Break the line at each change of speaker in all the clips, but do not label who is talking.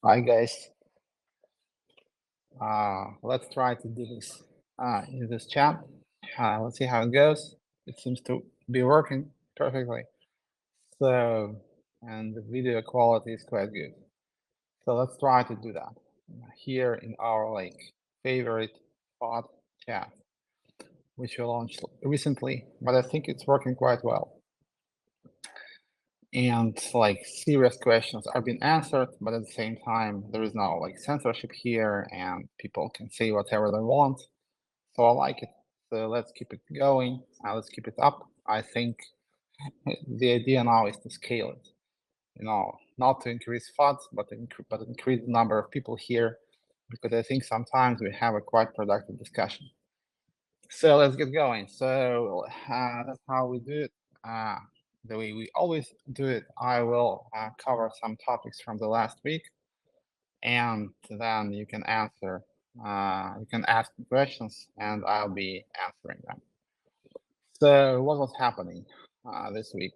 Hi guys. Let's try to do this in this chat. Let's see how it goes. It seems to be working perfectly. So, and the video quality is quite good. So let's try to do that here in our favorite pod chat, which we launched recently, but I think it's working quite well. And serious questions are being answered, but at the same time, there is no censorship here, and people can say whatever they want. So I like it. So let's keep it going. Let's keep it up. I think the idea now is to scale it. Not to increase funds, but increase the number of people here, because I think sometimes we have a quite productive discussion. So let's get going. So that's how we do it. The way we always do it. I will cover some topics from the last week, and then you can answer. You can ask questions, and I'll be answering them. So what was happening this week?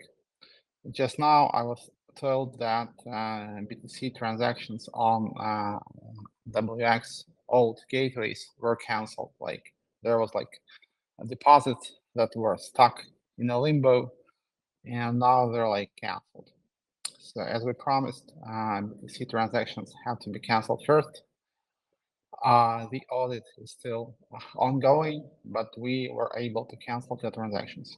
Just now, I was told that BTC transactions on WX old gateways were canceled. There was a deposit that were stuck in a limbo, and now they're canceled. So as we promised, BTC transactions have to be canceled first. The audit is still ongoing, but we were able to cancel the transactions.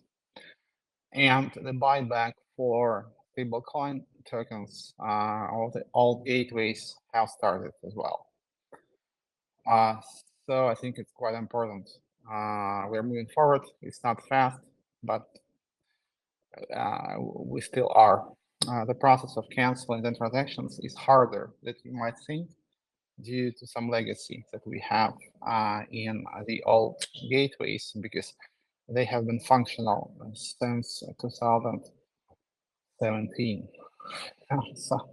And the buyback for stablecoin tokens, all gateways have started as well. So I think it's quite important. We're moving forward. It's not fast, but we still are. The process of canceling the transactions is harder than you might think due to some legacy that we have in the old gateways, because they have been functional since 2017. So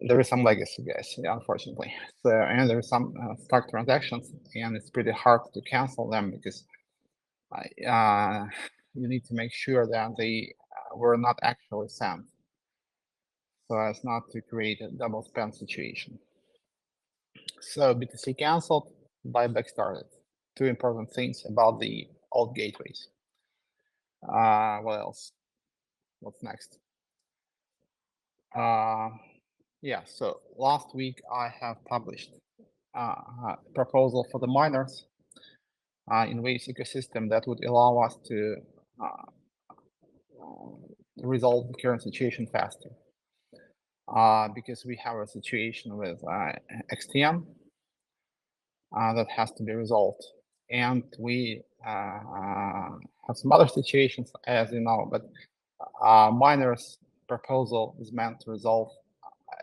there is some legacy, guys, unfortunately. So, and there is some stuck transactions, and it's pretty hard to cancel them because you need to make sure that they were not actually sent, so as not to create a double spend situation. So BTC canceled, buyback started. Two important things about the old gateways. What else? What's next? Yeah, so last week I have published a proposal for the miners in Waves ecosystem that would allow us to resolve the current situation faster. Because we have a situation with XTM that has to be resolved. And we have some other situations, as you know, but miners' proposal is meant to resolve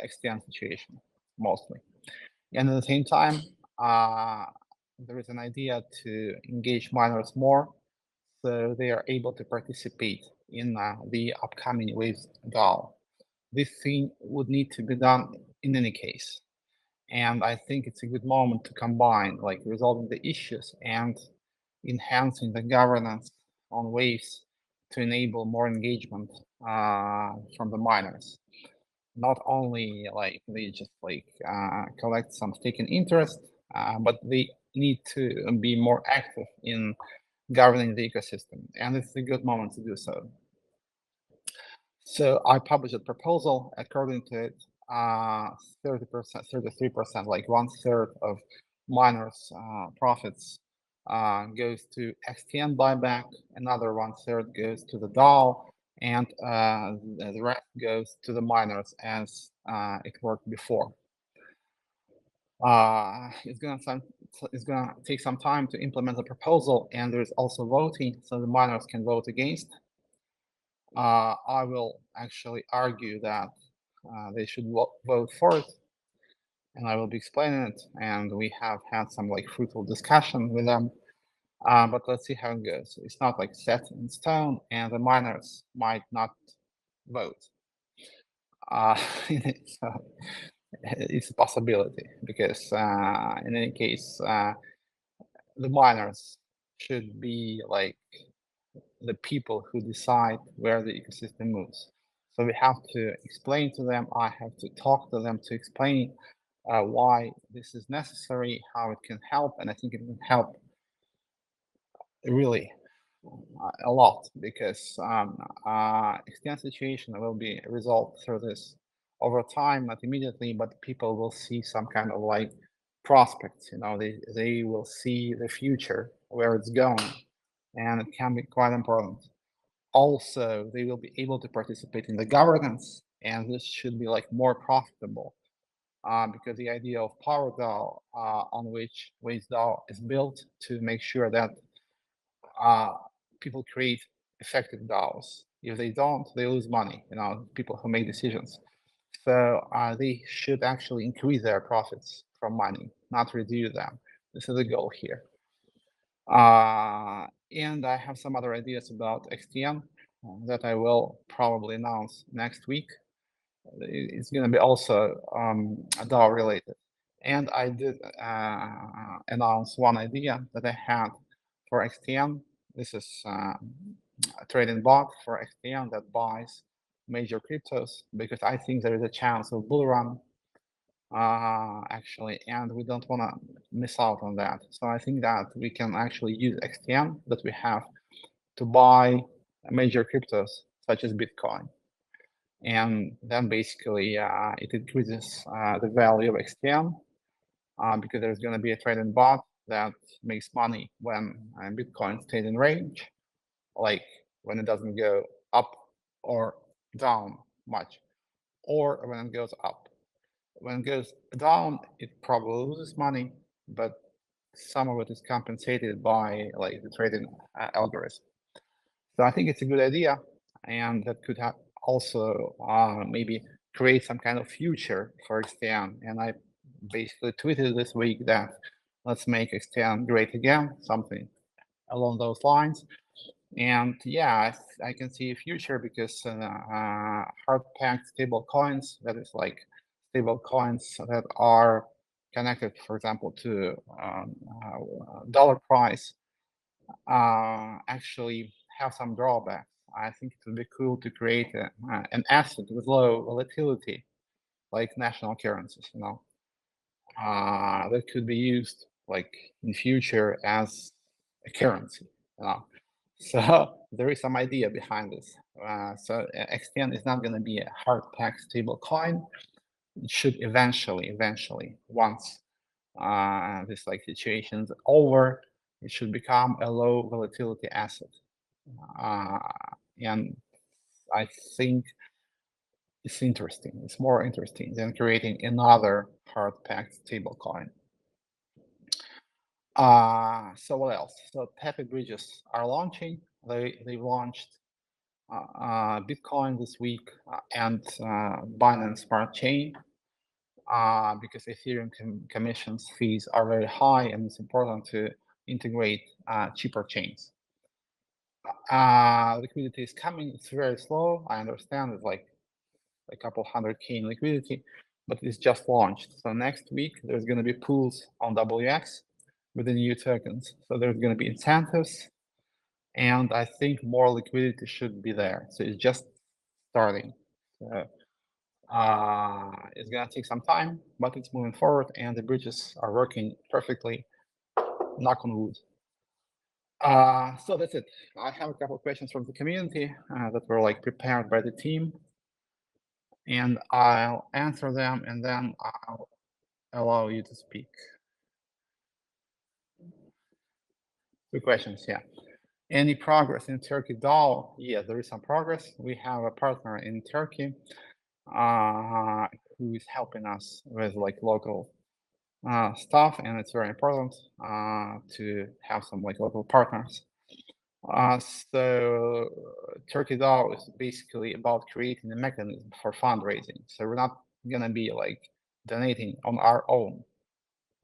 XTM situation mostly. And at the same time, there is an idea to engage miners more so they are able to participate in the upcoming Waves DAO. This thing would need to be done in any case. And I think it's a good moment to combine resolving the issues and enhancing the governance on Waves to enable more engagement from the miners. Not only they just collect some staking interest, but they need to be more active in governing the ecosystem, and it's a good moment to do so. So I published a proposal. According to it, 30%, 33%, like 1/3 of miners' profits goes to XTN buyback. Another 1/3 goes to the DAO, and the rest goes to the miners as it worked before. It's gonna take some time to implement the proposal, and there's also voting, so the miners can vote against. I will actually argue that they should vote for it, and I will be explaining it. And we have had some fruitful discussion with them, but let's see how it goes. It's not set in stone, and the miners might not vote. So it's a possibility because in any case, the miners should be the people who decide where the ecosystem moves. So we have to explain to them. I have to talk to them to explain why this is necessary, how it can help, and I think it can help really a lot because extent situation will be resolved through this over time, not immediately, but people will see some kind of like prospects. They will see the future where it's going, and it can be quite important. Also, they will be able to participate in the governance, and this should be like more profitable because the idea of Power DAO, on which Waze DAO is built to make sure that uh, people create effective DAOs. If they don't, they lose money. People who make decisions. So they should actually increase their profits from mining, not reduce them. This is the goal here. And I have some other ideas about XTM that I will probably announce next week. It's going to be also DAO related. And I did announce one idea that I had for XTM. This is a trading bot for XTM that buys major cryptos because I think there is a chance of bull run actually, and we don't want to miss out on that. So I think that we can actually use XTM that we have to buy major cryptos such as Bitcoin. And then basically it increases the value of XTM because there's going to be a trading bot that makes money when Bitcoin stays in range, like when it doesn't go up or down much, or when it goes up. When it goes down, it probably loses money, but some of it is compensated by like the trading algorithm. So I think it's a good idea, and that could also maybe create some kind of future for XTM. And I basically tweeted this week that let's make XTM great again, something along those lines. And yeah, I can see a future because hard-packed stable coins, that is like stable coins that are connected, for example, to dollar price, actually have some drawbacks. I think it would be cool to create an asset with low volatility, like national currencies, that could be used like in future as a currency. You know? So there is some idea behind this. So XTN is not going to be a hard-packed stable coin. It should eventually, once this like situation's over, it should become a low volatility asset. And I think it's interesting. It's more interesting than creating another hard-packed stable coin. So what else? So Pepe Bridges are launching. They launched Bitcoin this week and Binance Smart Chain because Ethereum commissions fees are very high, and it's important to integrate cheaper chains. Liquidity is coming. It's very slow. I understand it's like a couple 100K in liquidity, but it's just launched. So next week there's going to be pools on WX with the new tokens. So there's going to be incentives, and I think more liquidity should be there. So it's just starting. So, it's going to take some time, but it's moving forward, and the bridges are working perfectly. Knock on wood. So that's it. I have a couple of questions from the community that were like prepared by the team, and I'll answer them, and then I'll allow you to speak. Two questions, yeah. Any progress in Turkey DAO? Yeah, there is some progress. We have a partner in Turkey who is helping us with like local stuff, and it's very important to have some like local partners. So Turkey DAO is basically about creating a mechanism for fundraising. So we're not gonna be like donating on our own.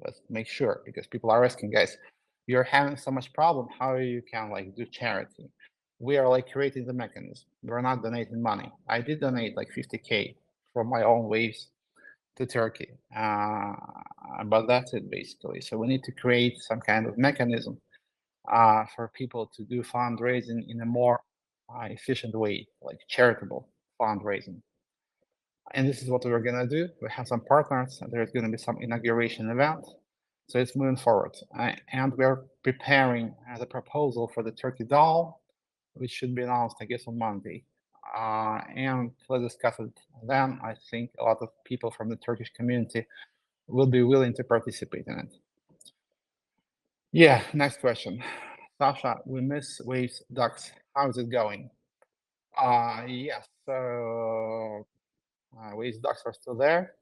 Let's make sure, because people are asking, guys, you're having so much problem, how you can like do charity? We are like creating the mechanism. We're not donating money. I did donate like 50K from my own waves to Turkey, but that's it basically. So we need to create some kind of mechanism for people to do fundraising in a more efficient way, like charitable fundraising. And this is what we're gonna do. We have some partners, and there's gonna be some inauguration event. So it's moving forward. And we're preparing the proposal for the turkey doll, which should be announced, I guess, on Monday. And let's discuss it then. I think a lot of people from the Turkish community will be willing to participate in it. Yeah, next question. Sasha, we miss Waves Ducks. How is it going? Yes, so Waves Ducks are still there.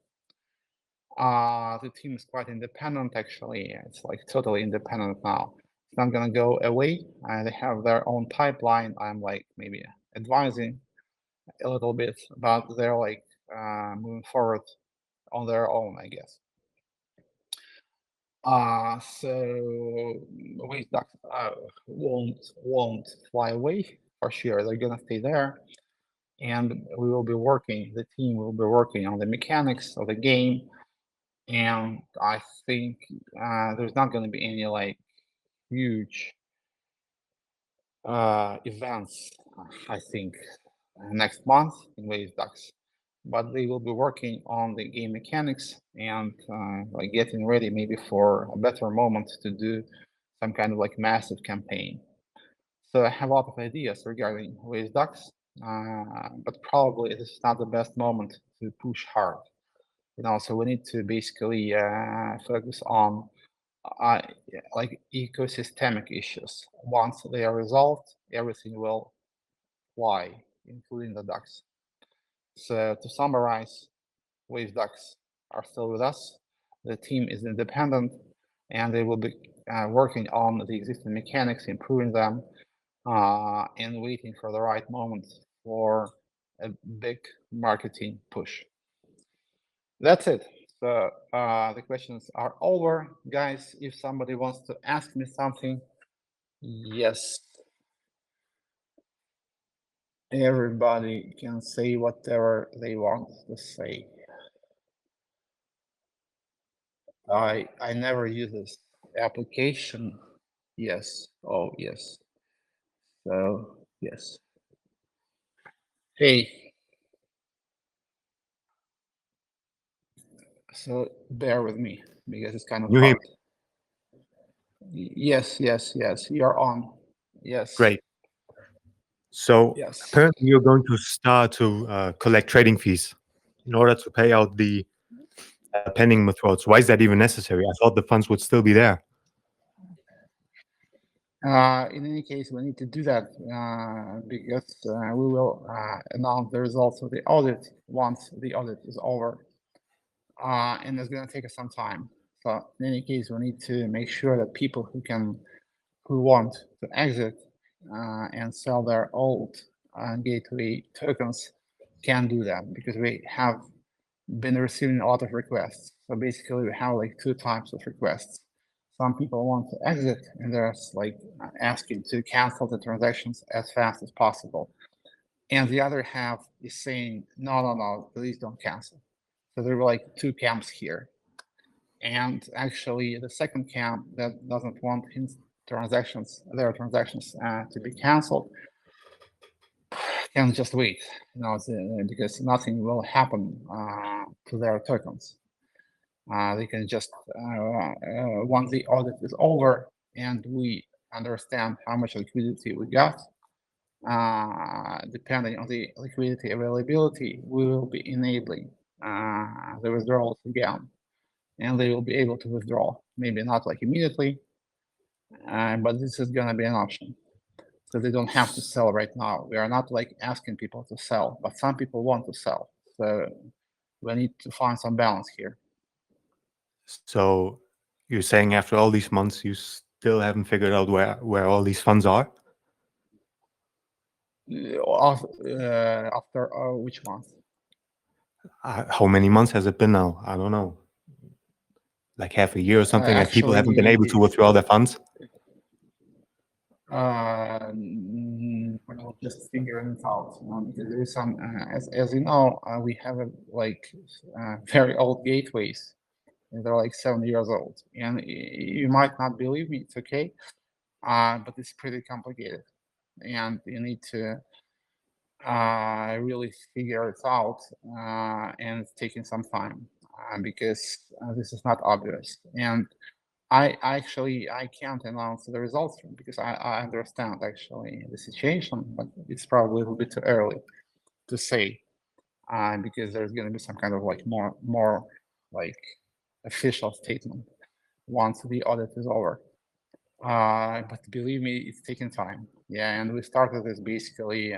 The team is quite independent, actually. It's like totally independent now. It's not gonna go away. They have their own pipeline. I'm like maybe advising a little bit, but they're like moving forward on their own, I guess. So Waves Ducks won't fly away for sure. They're gonna stay there, and we will be working. The team will be working on the mechanics of the game. And I think there's not going to be any like huge events, I think, next month in Waves Ducks. But they will be working on the game mechanics and like getting ready maybe for a better moment to do some kind of like massive campaign. So I have a lot of ideas regarding Waves Ducks, but probably this is not the best moment to push hard. So we need to basically focus on like ecosystemic issues. Once they are resolved, everything will fly, including the ducks. So to summarize, Wave Ducks are still with us. The team is independent, and they will be working on the existing mechanics, improving them, and waiting for the right moment for a big marketing push. That's it. So the questions are over. Guys, if somebody wants to ask me something, yes. Everybody can say whatever they want to say. I never use this application. Yes. Oh, yes. So, yes. Hey, so bear with me because it's kind of
You hear
hard. Yes, yes, yes. You're on. Yes.
Great. So
Yes.
apparently you're going to start to collect trading fees in order to pay out the pending withdrawals. Why is that even necessary? I thought the funds would still be there.
In any case, we need to do that because we will announce the results of the audit once the audit is over. And it's going to take us some time. So in any case, we need to make sure that people who want to exit and sell their old gateway tokens can do that, because we have been receiving a lot of requests. So basically, we have like two types of requests. Some people want to exit, and there's like asking to cancel the transactions as fast as possible. And the other half is saying, no, please don't cancel. So there were like two camps here. And actually, the second camp that doesn't want their transactions to be canceled can just wait, because nothing will happen to their tokens. They can just, once the audit is over and we understand how much liquidity we got, depending on the liquidity availability, we will be enabling the withdrawals again, and they will be able to withdraw. Maybe not like immediately, but this is gonna be an option. So they don't have to sell right now. We are not like asking people to sell, but some people want to sell. So we need to find some balance here.
So you're saying after all these months, you still haven't figured out where all these funds are?
After which month?
How many months has it been now? I don't know. Like half a year or something, and people haven't been able to withdraw their funds?
We're just figuring it out. Because there is some, as you know, we have like very old gateways, and they're like 7 years old. And you might not believe me, it's okay, but it's pretty complicated, and you need to really figure it out, and it's taking some time, because this is not obvious. And I can't announce the results because I understand actually the situation, but it's probably a little bit too early to say, because there's going to be some kind of like more like official statement once the audit is over. But believe me, it's taking time. Yeah, and we started this basically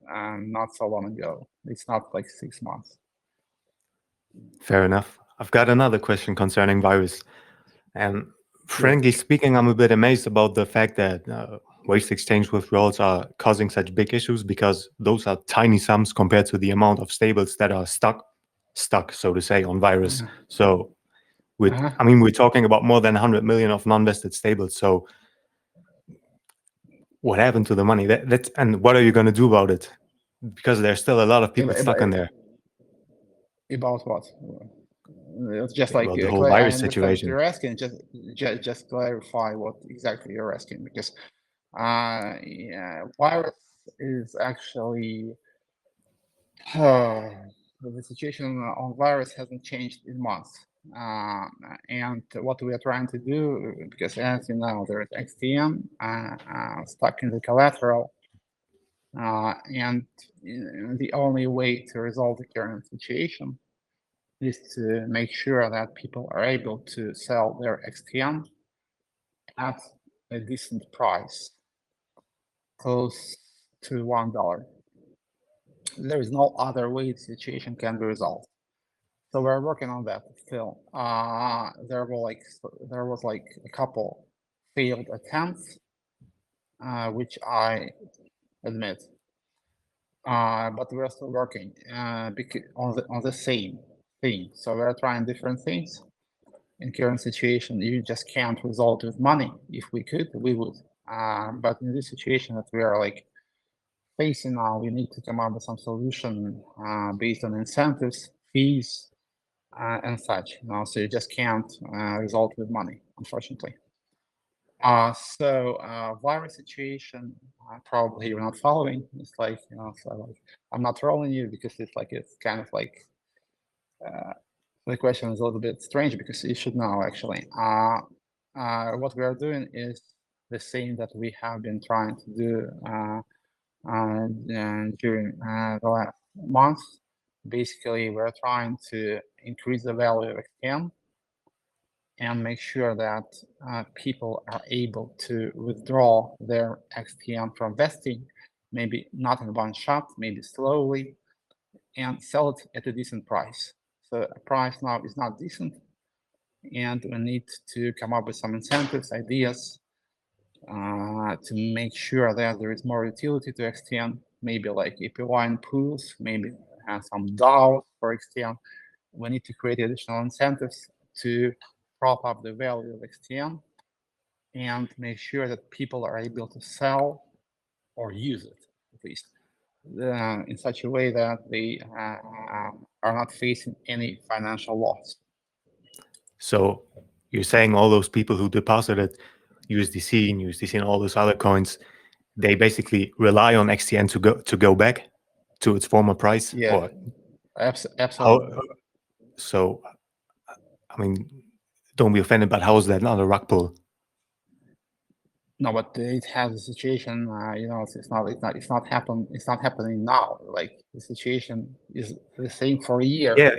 not so long ago. It's not like 6 months.
Fair enough. I've got another question concerning virus. And
Sure.
frankly speaking, I'm a bit amazed about the fact that waste exchange withdrawals are causing such big issues, because those are tiny sums compared to the amount of stables that are stuck, so to say, on virus. So,
Uh-huh.
I mean, we're talking about more than 100 million of non-vested stables. So, what happened to the money? And what are you going to do about it? Because there's still a lot of people stuck in there.
About what? It's just like
About the whole
I
virus
understand what
situation.
you're asking. Just clarify what exactly you're asking, because yeah, virus is actually the situation on virus hasn't changed in months. And what we are trying to do, because as you know, there is XTM stuck in the collateral, and the only way to resolve the current situation is to make sure that people are able to sell their XTM at a decent price, close to $1. There is no other way the situation can be resolved. So we're working on that still. There was like a couple failed attempts, which I admit. But we're still working on the same thing. So we're trying different things. In current situation, you just can't resolve with money. If we could, we would. But in this situation that we are like facing now, we need to come up with some solution based on incentives, fees, and such. So you just can't resolve with money, unfortunately. So virus situation, probably you're not following. It's like, so like, I'm not trolling you because it's kind of like the question is a little bit strange because you should know actually. What we are doing is the same that we have been trying to do during the last months. Basically, we're trying to increase the value of XTM and make sure that people are able to withdraw their XTM from vesting, maybe not in one shot, maybe slowly, and sell it at a decent price. So a price now is not decent, and we need to come up with some incentives, ideas, to make sure that there is more utility to XTM, maybe like APY pools, maybe some DAOs for XTM. We need to create additional incentives to prop up the value of XTM and make sure that people are able to sell or use it, at least, in such a way that they are not facing any financial loss.
So you're saying all those people who deposited USDC and all those other coins, they basically rely on XTN to go back to its former price?
Yeah,
Or how?
absolutely.
So, I mean, don't be offended, but how is that not a rug pull?
No, but it has a situation. It's not happening now. Like the situation is the same for a year.
Yeah,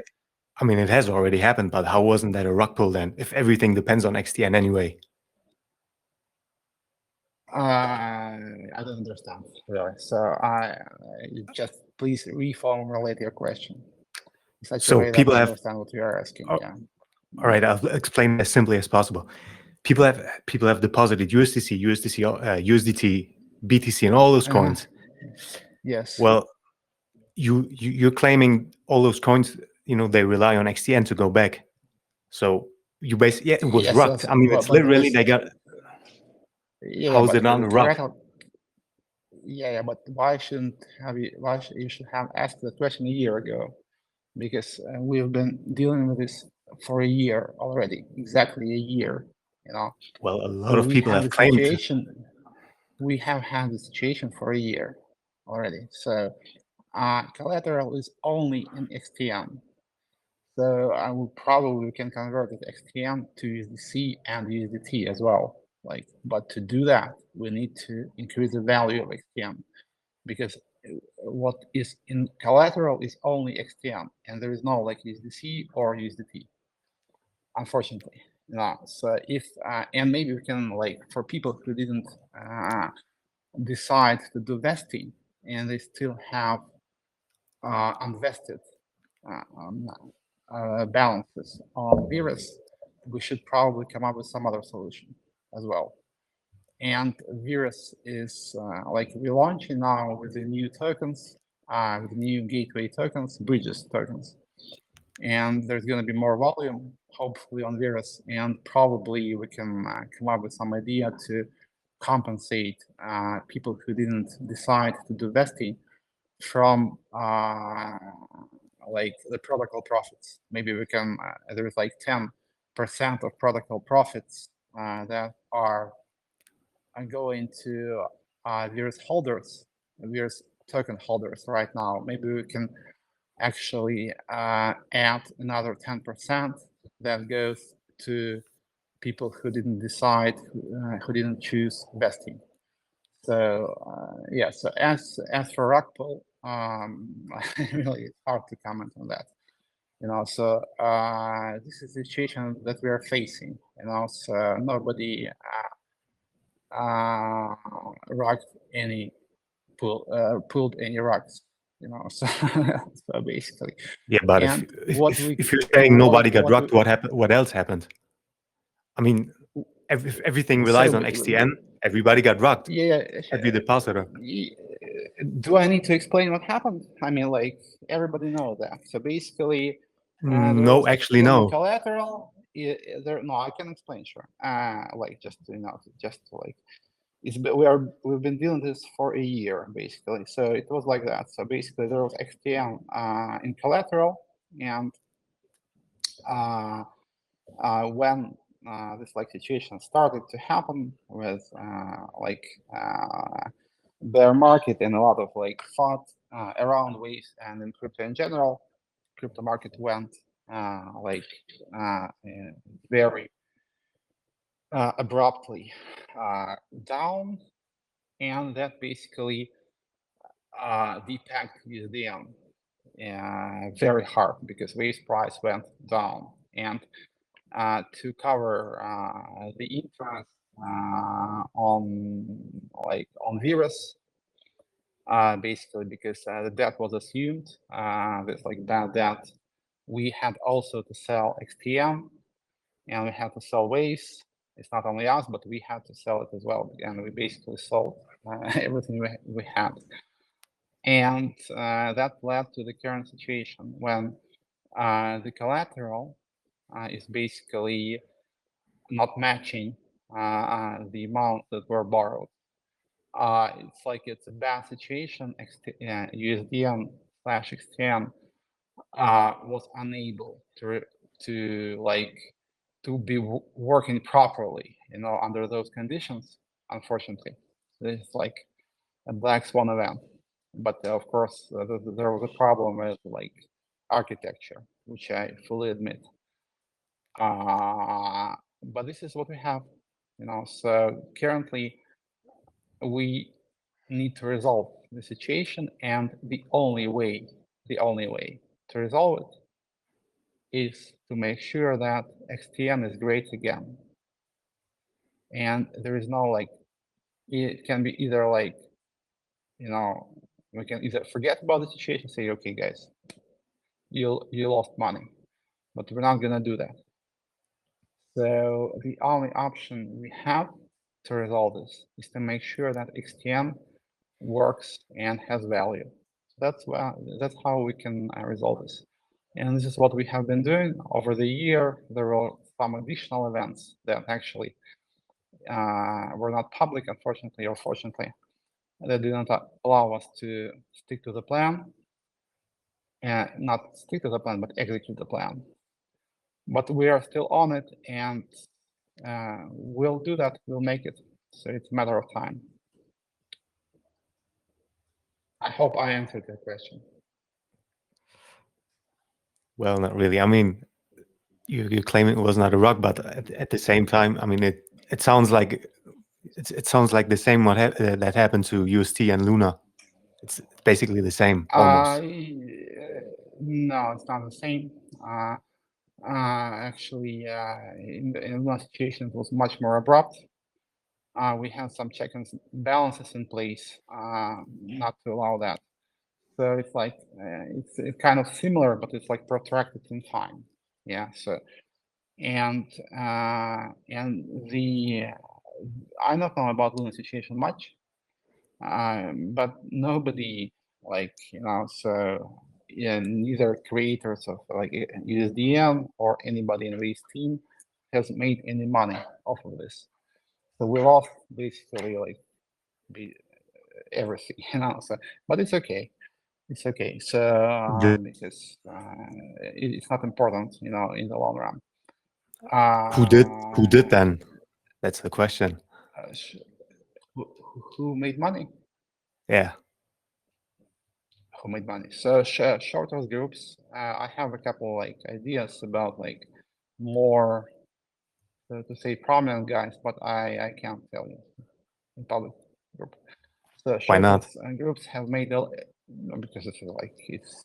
I mean, it has already happened, but how wasn't that a rug pull then? If everything depends on XTN anyway.
I don't understand really. So just please reformulate your question in such a
So
way that
people
I
have.
understand what you are asking.
Oh,
Yeah.
all right, I'll explain it as simply as possible. People have deposited USDC, USDT, BTC, and all those coins.
Yes.
Well, you're claiming all those coins, they rely on XTN to go back. So you basically, yeah, it was
Yes.
rugged. I mean, it's
But there
literally
is.
they got.
Yeah,
How is
but
it not a rug?
yeah, but why shouldn't have you? You should have asked the question a year ago, because we've been dealing with this for a year already, exactly a year.
Well, a lot of people have
the
claimed.
situation. We have had the situation for a year already. So Collateral is only in XTM. So I will probably can convert it XTM to USDC and USDT as well. But to do that, we need to increase the value of XTM, because what is in collateral is only XTM, and there is no USDC or USDT, unfortunately. So if and maybe we can for people who didn't decide to do vesting and they still have unvested balances on Virus, we should probably come up with some other solution as well. And Virus is we're launching now with the new tokens, with new gateway tokens, bridges tokens. And there's going to be more volume, hopefully, on Virus, and probably we can come up with some idea to compensate people who didn't decide to do vesting from the protocol profits. Maybe we can, there's 10% of protocol profits that are going to Virus holders, Virus token holders right now. Maybe we can actually add another 10% that goes to people who didn't decide, who didn't choose vesting. So yeah, so as for Rockpool, really it's hard to comment on that. So this is the situation that we are facing. So nobody rocked any pulled any rocks. So so basically.
Yeah, but
And
if you're saying nobody got rocked, what happened? What else happened? I mean, everything relies on XTN. Everybody got rocked.
Yeah.
Every depositor.
Do I need to explain what happened? I mean, everybody knows that. So basically,
no, actually, no.
Collateral. No, I can explain, sure. We've been doing this for a year basically. So it was like that. So basically, there was XTM in collateral, and when this situation started to happen with bear market and a lot of thought around waves and in crypto in general, crypto market went very abruptly down, and that basically depacked USDM very hard because waves price went down. And to cover the interest on Virus, basically because the debt was assumed, this bad debt, we had also to sell XTM, and we had to sell waves. It's not only us, but we had to sell it as well, and we basically sold everything we had. And that led to the current situation when the collateral is basically not matching the amount that were borrowed. It's a bad situation. USDM/XTM was unable to be working properly, under those conditions. Unfortunately, it's a black swan event. But of course, there was a problem with architecture, which I fully admit. But this is what we have, So currently, we need to resolve the situation, and the only way to resolve it is to make sure that XTM is great again. And there is no it can be either we can either forget about the situation, say, okay, guys, you lost money, but we're not gonna do that. So the only option we have to resolve this is to make sure that XTM works and has value. That's how we can resolve this. And this is what we have been doing over the year. There were some additional events that actually were not public, unfortunately or fortunately, that did not allow us to stick to the plan. And not stick to the plan, but execute the plan. But we are still on it, and we'll do that. We'll make it. So it's a matter of time. I hope I answered your question.
Well, not really. I mean, you claim it was not a rock, but at the same time, I mean, it sounds like it sounds like the same that happened to UST and Luna. It's basically the same, almost.
No, it's not the same. Actually, in one situation, it was much more abrupt. We had some checks and balances in place not to allow that. So it's like it's kind of similar, but it's like protracted in time. Yeah. So and the I don't know about Luna situation much, but nobody like so yeah, neither creators of like USDM or anybody in this team has made any money off of this. So we lost basically like be everything, So, but it's okay. It's okay. So because it's not important, in the long run.
Who did then? That's the question.
Who made money?
Yeah.
Who made money? So shortest groups. I have a couple like ideas about like more to say prominent guys, but I can't tell you in public group. So
Why not?
shortest groups have made because it's like it's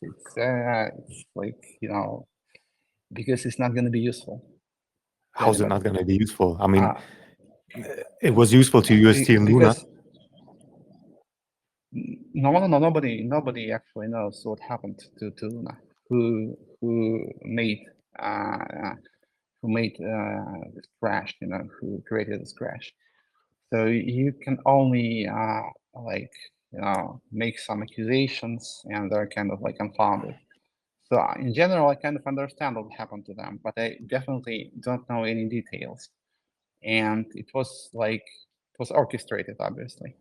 like because it's not going to be useful to
How's it
anybody.
not going to be useful? I mean, it was useful to UST and Luna.
Because nobody actually knows what happened to Luna, who made this crash, who created this crash. So you can only like make some accusations, and they're kind of like unfounded. So in general, I kind of understand what happened to them, but I definitely don't know any details. And it was orchestrated, obviously.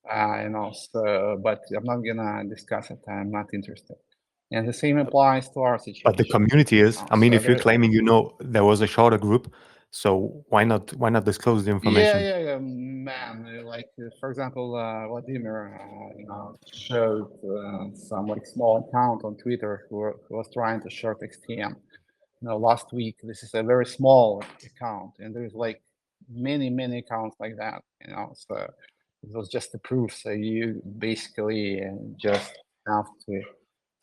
So, but I'm not gonna discuss it. I'm not interested. And the same applies to our situation.
But the community is. I mean,
So
if you're claiming there was a shorter group, so why not disclose the information?
Yeah, man. Like for example, Vladimir, showed some like small account on Twitter who was trying to short XTM. Last week. This is a very small account, and there's like many accounts like that. So it was just a proof. So you basically just have to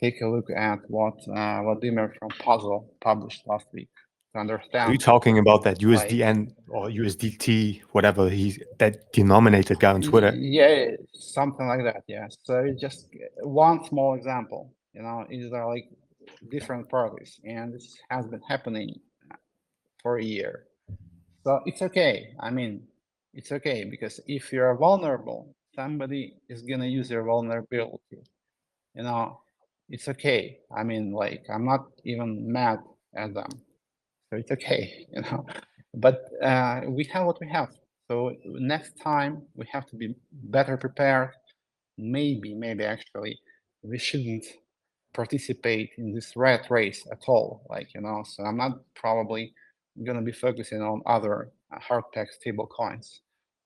take a look at what Vladimir from Puzzle published last week to
Are you
understand.
talking about that
Like,
USDN or USDT, whatever that denominated guy on Twitter?
yeah, something like that. Yeah. So it's just one small example. These are like different parties, and this has been happening for a year. So it's okay. I mean, it's okay because if you're vulnerable, somebody is gonna use your vulnerability. It's okay. I mean, like I'm not even mad at them, so it's okay. But we have what we have. So next time we have to be better prepared. Maybe actually we shouldn't participate in this rat race at all. So I'm not probably gonna be focusing on other hard pack stable coins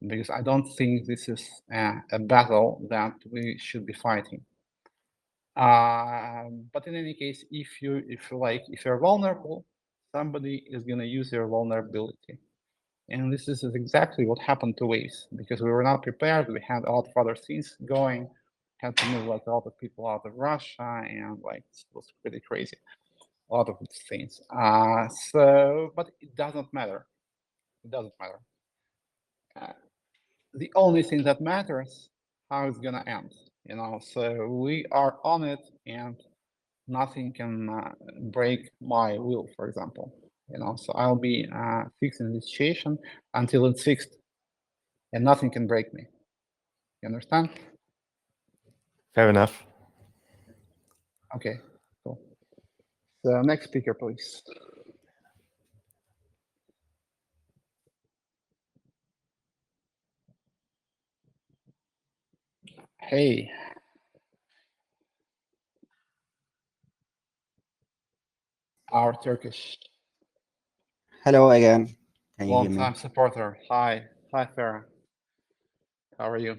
because I don't think this is a battle that we should be fighting. But in any case, if you're vulnerable, somebody is gonna use your vulnerability. And this is exactly what happened to Waves because we were not prepared. We had a lot of other things going, had to move like a lot of people out of Russia, and like it was pretty crazy. A lot of things. But it doesn't matter. It doesn't matter. The only thing that matters how it's gonna end. So we are on it, and nothing can break my will, for example. So I'll be fixing the situation until it's fixed, and nothing can break me. You understand?
Fair enough.
Okay, cool. So next speaker, please. Hey. Our Turkish.
Hello again. Can you hear me?
Long-time supporter. Hi, Farah. How are you?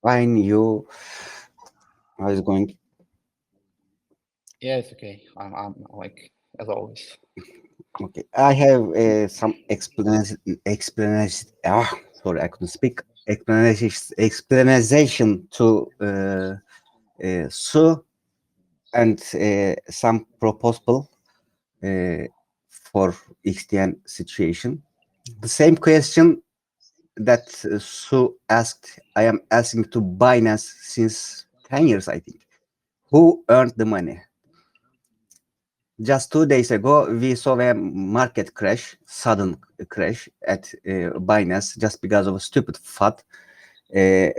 Fine, you. How is going?
Yeah, it's okay. I'm like as always.
Okay, I have some explanation. Sorry, I couldn't speak. Explanation to Sue and some proposal uh, for XTN situation. The same question that Sue asked, I am asking to Binance since 10 years, I think. Who earned the money? Just 2 days ago, we saw a market crash, sudden crash at Binance just because of a stupid FUD. Uh,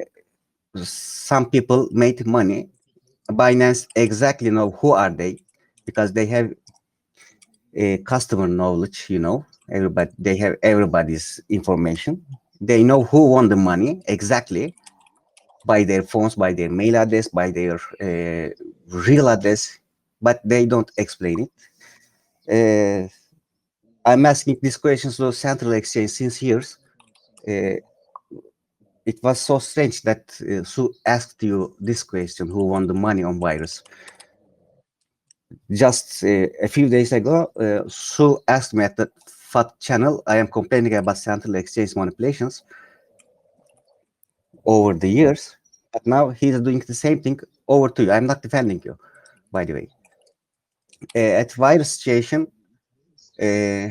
some people made money. Binance exactly know who are they because they have customer knowledge. Everybody they have everybody's information. They know who won the money exactly by their phones, by their mail address, by their real address, but they don't explain it. I'm asking these questions to Central Exchange since years. Uh, it was so strange that Sue asked you this question: Who won the money on virus? Just a few days ago, Sue asked me at the FAT channel. I am complaining about Central Exchange manipulations over the years, but now he's doing the same thing over to you. I'm not defending you, by the way. At virus station, uh,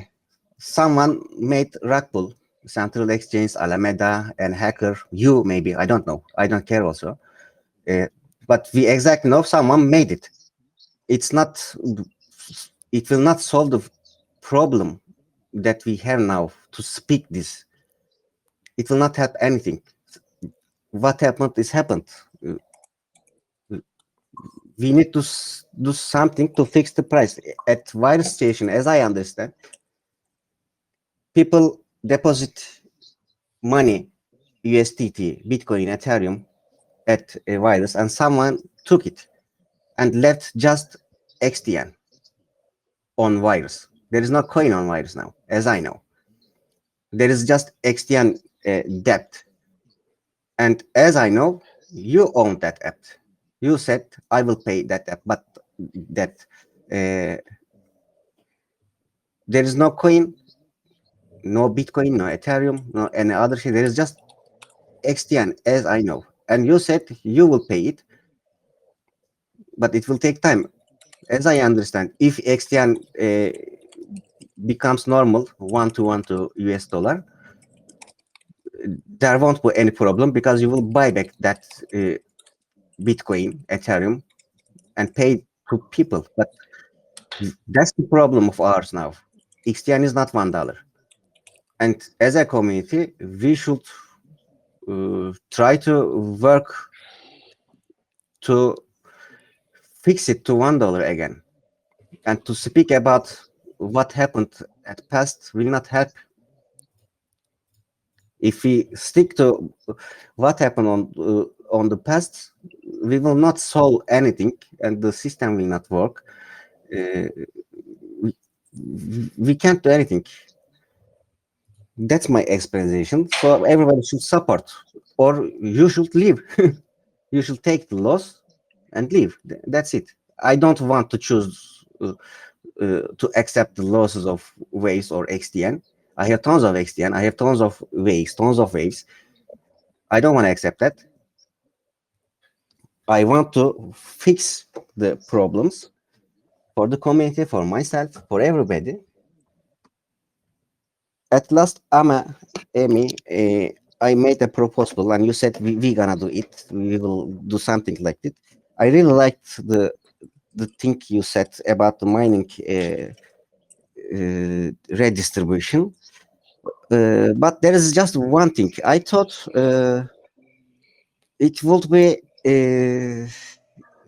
someone made rug pull, Central Exchange, Alameda, and Hacker. You maybe, I don't know. I don't care also. Uh, but we exactly know someone made it. It's not. It will not solve the problem that we have now to speak this. It will not help anything. What happened is happened. Uh, We need to do something to fix the price. At virus station, as I understand, people deposit money, USDT, Bitcoin, Ethereum, at a virus, and someone took it and left just XTN on virus. There is no coin on virus now, as I know. There is just XTN debt. And as I know, you own that app. You said, I will pay that app, but that there is no coin, no Bitcoin, no Ethereum, no any other thing. There is just XTN, as I know. And you said you will pay it, but it will take time. As I understand, if XTN becomes normal, 1 to US dollar, there won't be any problem because you will buy back that Bitcoin, Ethereum, and pay to people. But that's the problem of ours now. XTN is not $1. And as a community, we should try to work to fix it to $1 again. And to speak about what happened at past will not help. If we stick to what happened on the past, we will not solve anything, and the system will not work. We, we can't do anything. That's my explanation. So everybody should support, or you should leave. You should take the loss and leave. That's it. I don't want to choose to accept the losses of waves or XTN. I have tons of XTN. I have tons of waves, tons of waves. I don't want to accept that. I want to fix the problems for the community, for myself, for everybody. At last, Amy, I made a proposal, and you said we gonna do it. We will do something like it. I really liked the thing you said about the mining redistribution. But there is just one thing. I thought it would be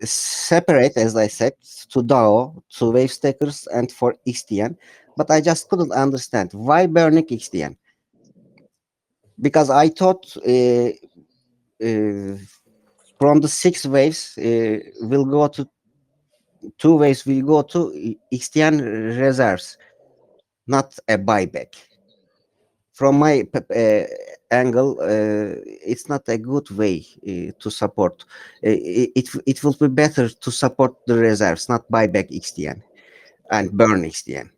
separate, as I said, to DAO, to wave stakers, and for XTN. But I just couldn't understand why burning XTN. Because I thought from the 6 waves will go to 2 waves will go to XTN reserves, not a buyback. From my angle, it's not a good way to support. It will be better to support the reserves, not buy back XTN and burn XTN.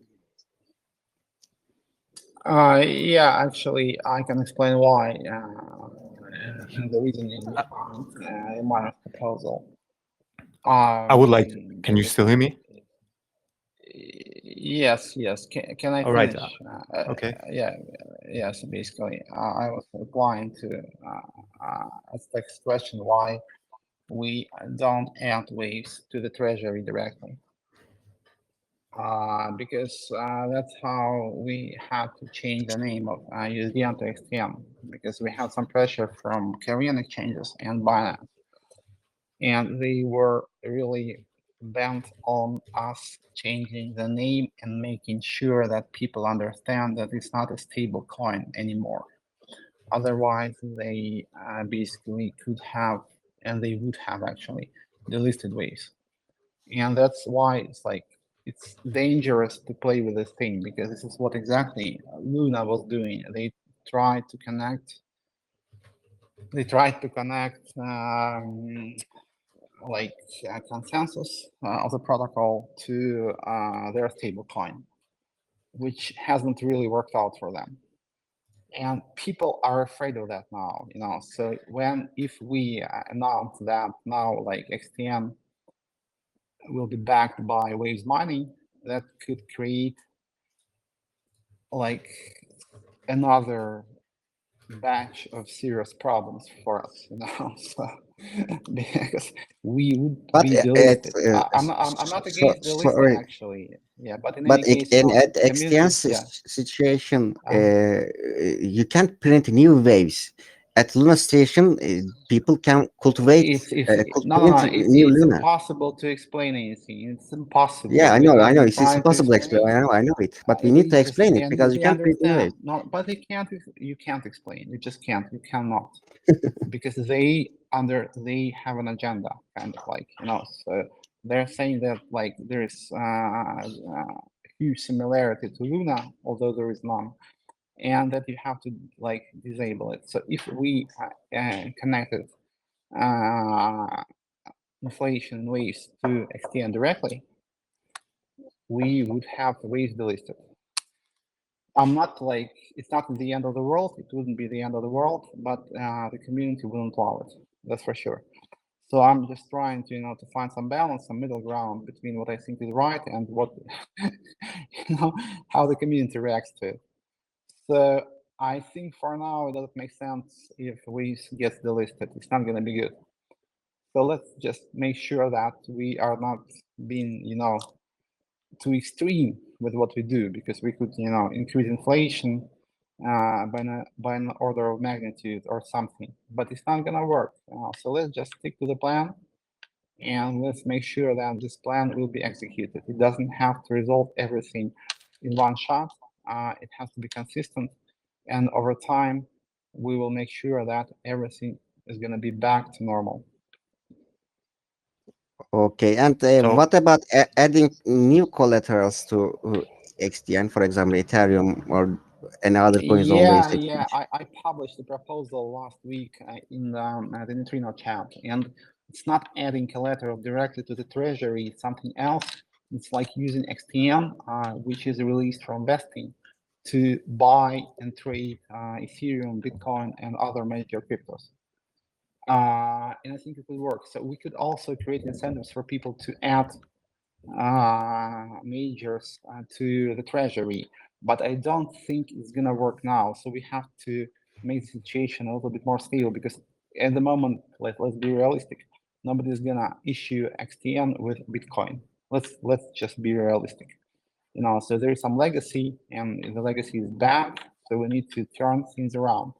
Yeah, actually, I can explain why. The reasoning behind my proposal.
I would like. Can you still hear
Basically,
me?
yes, yes. Can I
All right.
finish?
Okay.
Yeah, yes. Basically, I was replying to a text question why we don't add waves to the treasury directly. Because that's how we had to change the name of USDN to XTM, because we had some pressure from Korean exchanges and Binance, and they were really bent on us changing the name and making sure that people understand that it's not a stable coin anymore. Otherwise, they basically could have, and they would have actually, delisted waves. And that's why it's dangerous to play with this thing, because this is what exactly Luna was doing. Tried to connect they tried to connect like a consensus of the protocol to their stablecoin, which hasn't really worked out for them. And people are afraid of that now, So if we announce that now, like XTN will be backed by Waves mining, that could create like another batch of serious problems for us, So because we would
But
be delisted. I'm not against delisting
sorry,
actually. Yeah, but in any
but
case,
in at
the community.
XTN
Yeah.
situation,
Uh,
you can't print new waves. At Luna Station, people can
it's
could
no, no, no.
print new
It's
Luna.
impossible to explain anything. It's impossible
Yeah,
because
I
I've
know.
been
It's
trying to
impossible to explain.
explain.
I know it. But we need
They
to
just
explain it
and
because you
they
can't print new
understand.
waves.
No, but they can't. You can't explain. You just can't. You cannot. Because they have an agenda, kind of like, so they're saying that like there is huge similarity to Luna, although there is none, and that you have to like disable it. So if we connected uh, inflation waves to XTN directly, we would have waves delisted. I'm not like, it's not the end of the world. It wouldn't be the end of the world, but the community wouldn't allow it. That's for sure. So I'm just trying to, to find some balance, some middle ground between what I think is right and what, how the community reacts to it. So I think for now it doesn't make sense if we get delisted. It's not going to be good. So let's just make sure that we are not being, too extreme with what we do, because we could, increase inflation by an order of magnitude or something, but it's not gonna work. So let's just stick to the plan, and let's make sure that this plan will be executed. It doesn't have to resolve everything in one shot. It has to be consistent, and over time, we will make sure that everything is gonna be back to normal.
Okay, and
So
what about adding new collaterals to XTN, for example, Ethereum or any other coins on Waves
Yeah.
exchange?
I published the proposal last week in the neutrino chat, and it's not adding collateral directly to the treasury. It's something else. It's like using XTM, which is released from vesting, to buy and trade Ethereum, Bitcoin, and other major cryptos. And I think it will work. So we could also create incentives for people to add majors to the treasury, but I don't think it's gonna work now. So we have to make the situation a little bit more stable, because at the moment, let's be realistic, nobody's gonna issue XTN with Bitcoin. Let's just be realistic. So there is some legacy, and the legacy is bad, so we need to turn things around.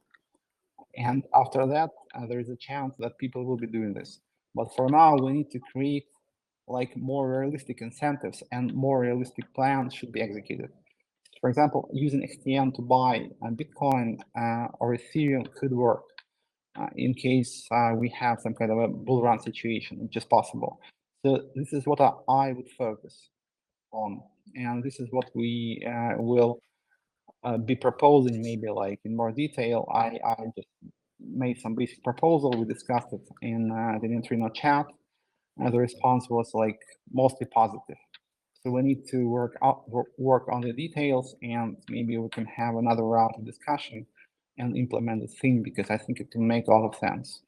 And after that, there is a chance that people will be doing this. But for now, we need to create like more realistic incentives, and more realistic plans should be executed. For example, using XTN to buy Bitcoin or Ethereum could work in case we have some kind of a bull run situation, which is possible. So this is what I would focus on, and this is what we will be proposing maybe like in more detail. I just made some basic proposal. We discussed it in the neutrino chat, and the response was like mostly positive. So we need to work on the details, and maybe we can have another round of discussion and implement the thing, because I think it can make a lot of sense.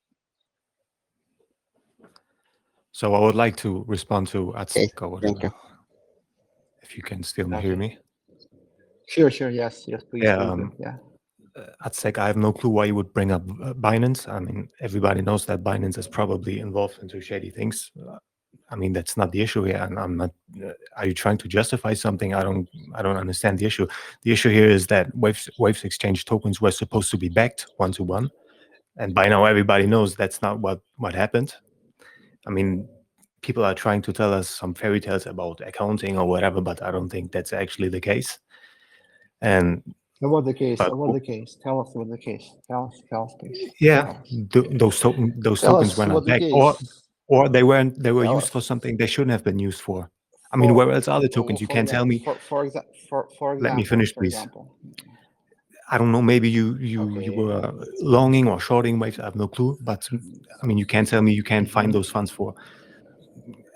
So I would like to respond to Atsik,
Thank you.
if you can still hear me.
Sure, yes, please.
Yeah,
Yeah.
Atsek, I have no clue why you would bring up Binance. I mean, everybody knows that Binance is probably involved into shady things. I mean, that's not the issue here, and I'm not. Are you trying to justify something? I don't understand the issue. The issue here is that Waves Exchange tokens were supposed to be backed 1-to-1, and by now everybody knows that's not what happened. I mean, people are trying to tell us some fairy tales about accounting or whatever, but I don't think that's actually the case. And
What the case? What the case? Tell us what the case. Tell us, please.
Yeah, those tokens were not backed, or they were used for something they shouldn't have been used for. I mean, where else are the tokens? You can't tell me.
For example,
Let me finish, please. I don't know. Maybe you were longing or shorting Waves. I have no clue. But I mean, you can't tell me you can't find those funds for.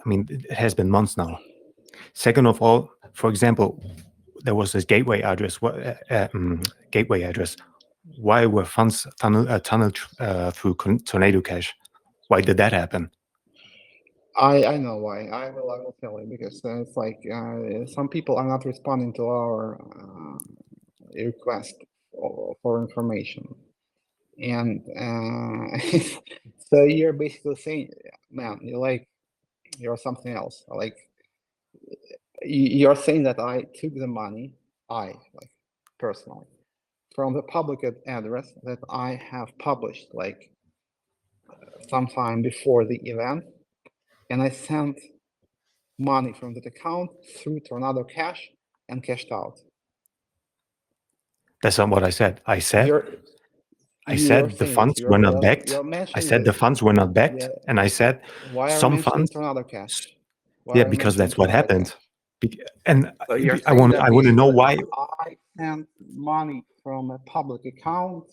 I mean, it has been months now. Second of all, for example, there was this gateway address. Gateway address. Why were funds tunneled through Tornado Cash? Why did that happen?
I know why. I will tell you, because it's like some people are not responding to our request for information, and so you're basically saying, man, you're something else. Like you're saying that I took the money, personally, from the public address that I have published like sometime before the event, and I sent money from that account through Tornado Cash and cashed out.
That's not what I said. I said the funds were not backed. I said the funds were not backed, and I said some funds.
Tornado Cash.
Yeah, because that's what happened. And I want to know why.
I sent money from a public account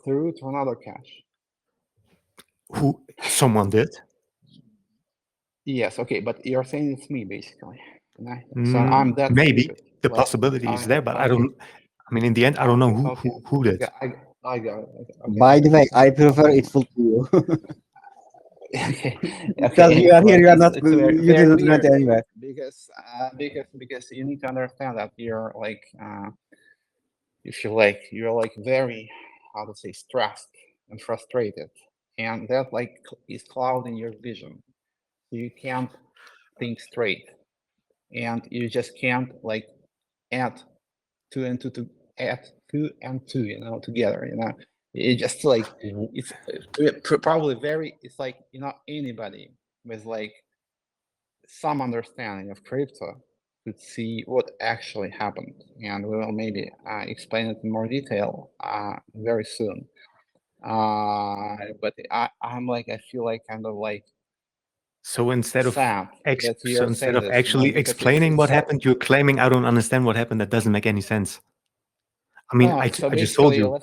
through Tornado Cash.
Who? Someone did?
Yes, okay, but you're saying it's me, basically. So I'm that
maybe
stupid.
the possibility is there, but I don't. I mean, in the end, I don't know who did.
I got it. Okay.
By the way, I prefer it full to you.
Okay.
Because you are here, you are not. You didn't went anywhere.
Because you need to understand that you're like, you're like very, how to say, stressed and frustrated, and that like is clouding your vision. You can't think straight, and you just can't like add two and two together. It just like it's probably it's like anybody with like some understanding of crypto could see what actually happened, and we will maybe explain it in more detail very soon. But I'm like, I feel like kind of like.
So instead of
sad
actually explaining what happened, you're claiming I don't understand what happened. That doesn't make any sense. I mean, I just told you.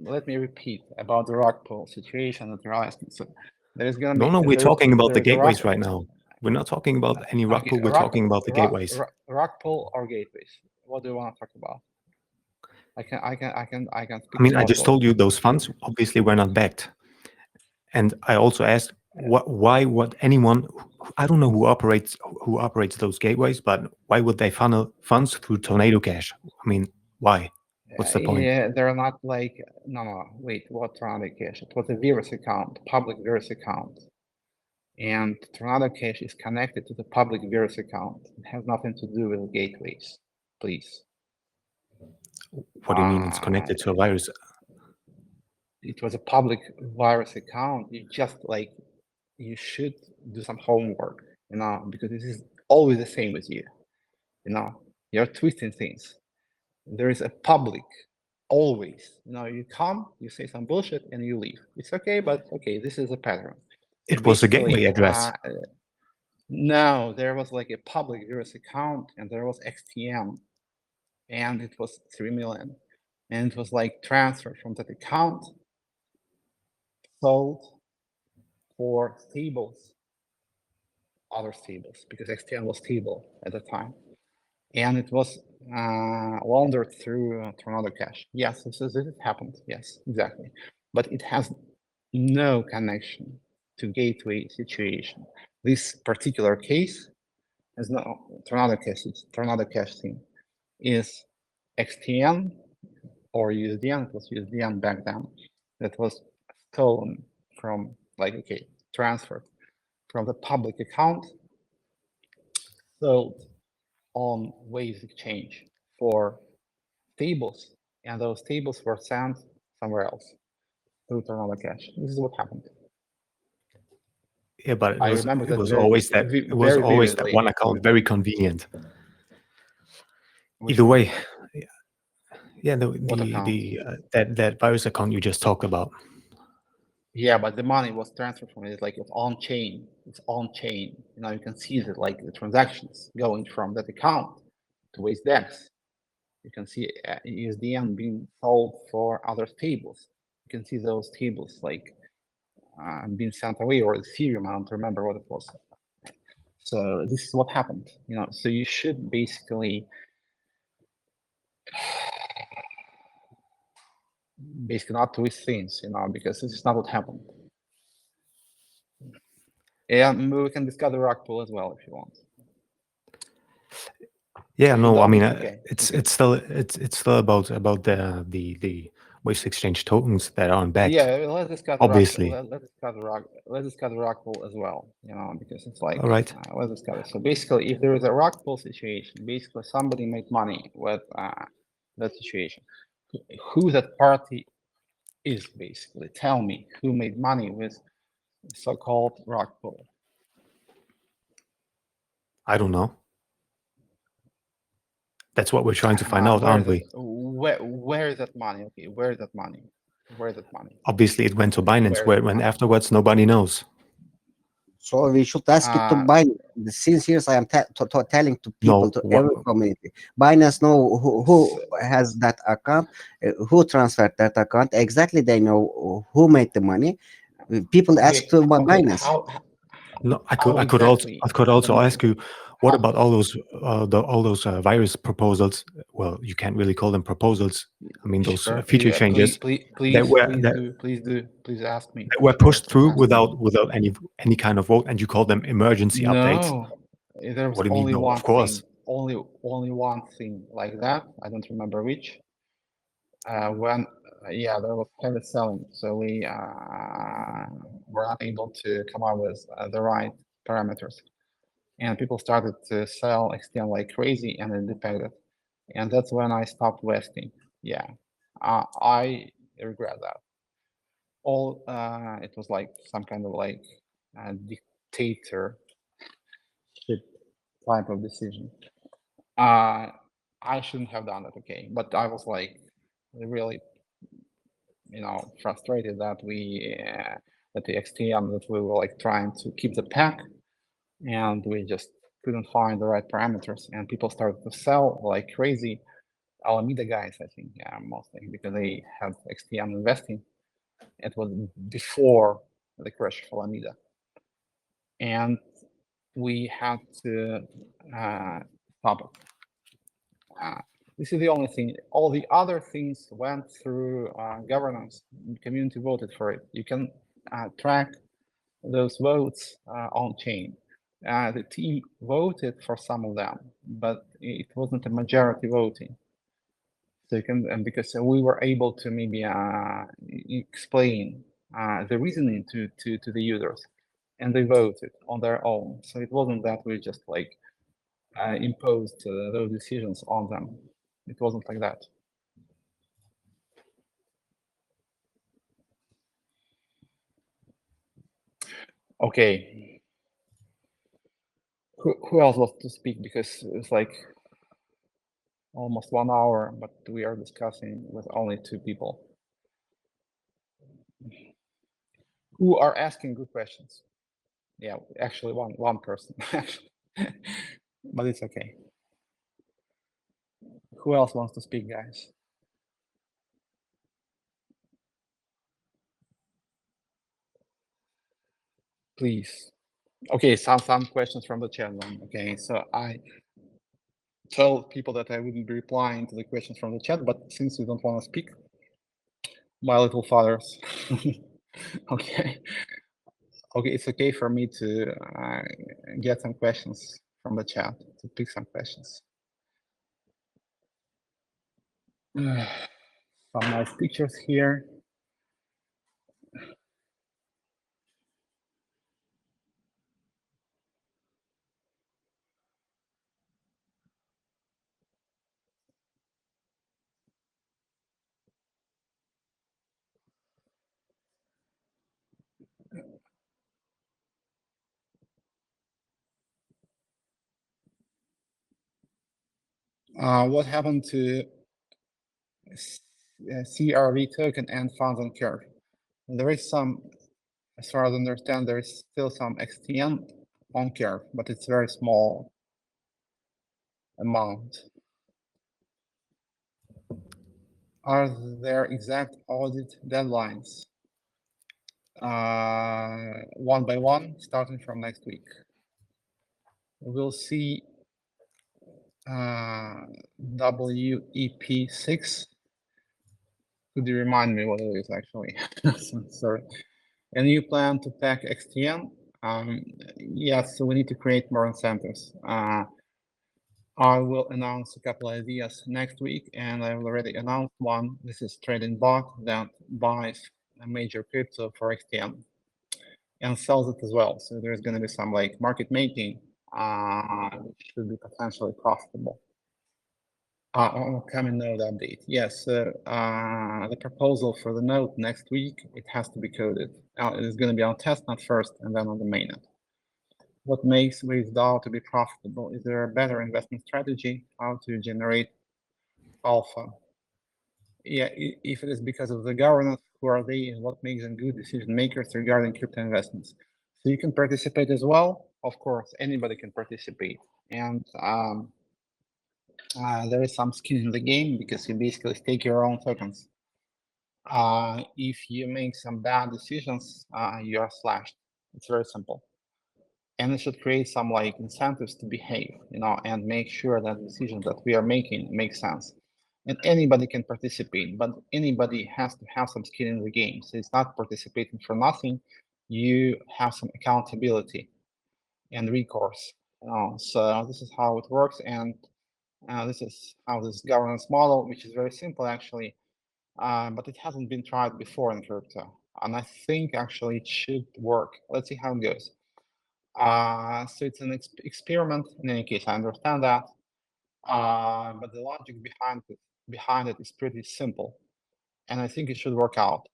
Let me repeat about the rug pull situation that you're asking. So there's gonna be.
No, we're talking about the gateways right now. We're not talking about any rug pull. We're talking about the gateways.
Rug pull or gateways? What do you want to talk about? I can speak.
I mean, I just told you those funds obviously were not backed. And I also asked why would anyone, I don't know who operates those gateways, but why would they funnel funds through Tornado Cash? I mean, why? What's the point?
Yeah, they're not like, no, wait, what Tornado Cash? It was a virus account, public virus account. And Tornado Cash is connected to the public virus account. It has nothing to do with gateways, please.
What do you mean it's connected to a virus?
It was a public virus account. You should do some homework, because this is always the same with you. You're twisting things. There is a public, always. You come, you say some bullshit, and you leave. It's okay, but okay, this is a pattern.
It was a gateway address.
No, there was like a public virus account and there was XTM and it was 3 million. And it was like transferred from that account, sold for stables, other stables, because XTM was stable at the time. And it was laundered through Tornado Cash. Yes, this happened. Yes, exactly. But it has no connection to gateway situation. This particular case is no Tornado Cash thing is XTN or USDN. It was USDN back then. That was stolen from transferred from the public account, sold on Waves Exchange for tables, and those tables were sent somewhere else through Tornado Cash. This is what happened.
Yeah, but
I remember that
it was
very,
always that
very
it was always that
vividly.
one account, very convenient.
Which
Either
one?
way, yeah,
What account?
that virus account you just talked about.
Yeah, but the money was transferred from it, like it's on chain. It's on chain. You know, you can see that like the transactions going from that account to WasteDex. You can see USDN being sold for other tables. You can see those tables like being sent away, or Ethereum. I don't remember what it was. So this is what happened. You know, so you should basically not twist things, you know, because this is not what happened. Yeah, we can discuss the rug pull as well if you want.
Yeah, no, I mean
Okay.
it's still about the Waves Exchange tokens that aren't backed.
Yeah, let's discuss
obviously.
Let's discuss the rug pull as well, you know, because it's like
All right.
let's discuss it. So basically, if there is a rug pull situation, basically somebody made money with that situation. Who that party is, basically tell me who made money with so-called rug pull.
I don't know. That's what we're trying to find out, aren't we?
Where is that money? Okay, where is that money?
Obviously, it went to Binance, where it went afterwards, nobody knows.
So we should ask it to Binance. Since years I am telling to people, to every community. Binance know who has that account, who transferred that account. Exactly, they know who made the money. People ask to Binance.
No, I could also ask you, what about all those virus proposals? Well, you can't really call them proposals. I mean, those feature changes
please ask me.
That were pushed through without any kind of vote, and you call them emergency updates.
No, there was
What do you mean?
only
No,
one
of course.
thing. Only one thing like that. I don't remember which. When there was heavy selling, so we were unable to come up with the right parameters, and people started to sell XTM like crazy, and it defected, and that's when I stopped vesting. Yeah, I regret that. It was like some kind of like dictatorship type of decision. I shouldn't have done that, okay, but I was like really, you know, frustrated that that the XTM, that we were like trying to keep the pack, and we just couldn't find the right parameters, and people started to sell like crazy. Alameda guys, I think, yeah, mostly because they have XTM investing. It was before the crash of Alameda, and we had to stop it. This is the only thing. All the other things went through governance. Community voted for it. You can track those votes on chain. The team voted for some of them, but it wasn't a majority voting. So you can, and because we were able to maybe explain the reasoning to the users, and they voted on their own. So it wasn't that we just like imposed those decisions on them. It wasn't like that. Okay. Who else wants to speak? Because it's like almost 1 hour, but we are discussing with only 2 people who are asking good questions. Yeah, actually one person, but it's okay. Who else wants to speak, guys? Please. Okay, some questions from the chat room. Okay, so I tell people that I wouldn't be replying to the questions from the chat, but since you don't want to speak, my little fathers, okay, it's okay for me to get some questions from the chat, to pick some questions. Some nice pictures here. What happened to CRV token and funds on curve? There is some, as far as I understand, there is still some XTN on curve, but it's very small amount. Are there exact audit deadlines? One by one, starting from next week. We'll see WEP6. Could you remind me what it is actually? Sorry. And you plan to pack XTN? Yes, so we need to create more incentives. I will announce a couple ideas next week, and I've already announced one. This is trading bot that buys a major crypto for XTN and sells it as well. So there's going to be some like market making, which should be potentially profitable. Coming node update. Yes, the proposal for the node next week, it has to be coded. It is going to be on testnet first and then on the mainnet. What makes Waves DAO to be profitable? Is there a better investment strategy? How to generate alpha? Yeah, if it is because of the governance, who are they and what makes them good decision makers regarding crypto investments? So you can participate as well. Of course, anybody can participate. And there is some skin in the game because you basically stake your own tokens. If you make some bad decisions, you are slashed. It's very simple. And it should create some like incentives to behave, and make sure that decisions that we are making make sense. And anybody can participate, but anybody has to have some skin in the game. So it's not participating for nothing. You have some accountability and recourse. So this is how it works, and this is how this governance model, which is very simple actually, but it hasn't been tried before in crypto, and I think actually it should work. Let's see how it goes. So it's an experiment. In any case, I understand that, but the logic behind it is pretty simple, and I think it should work out.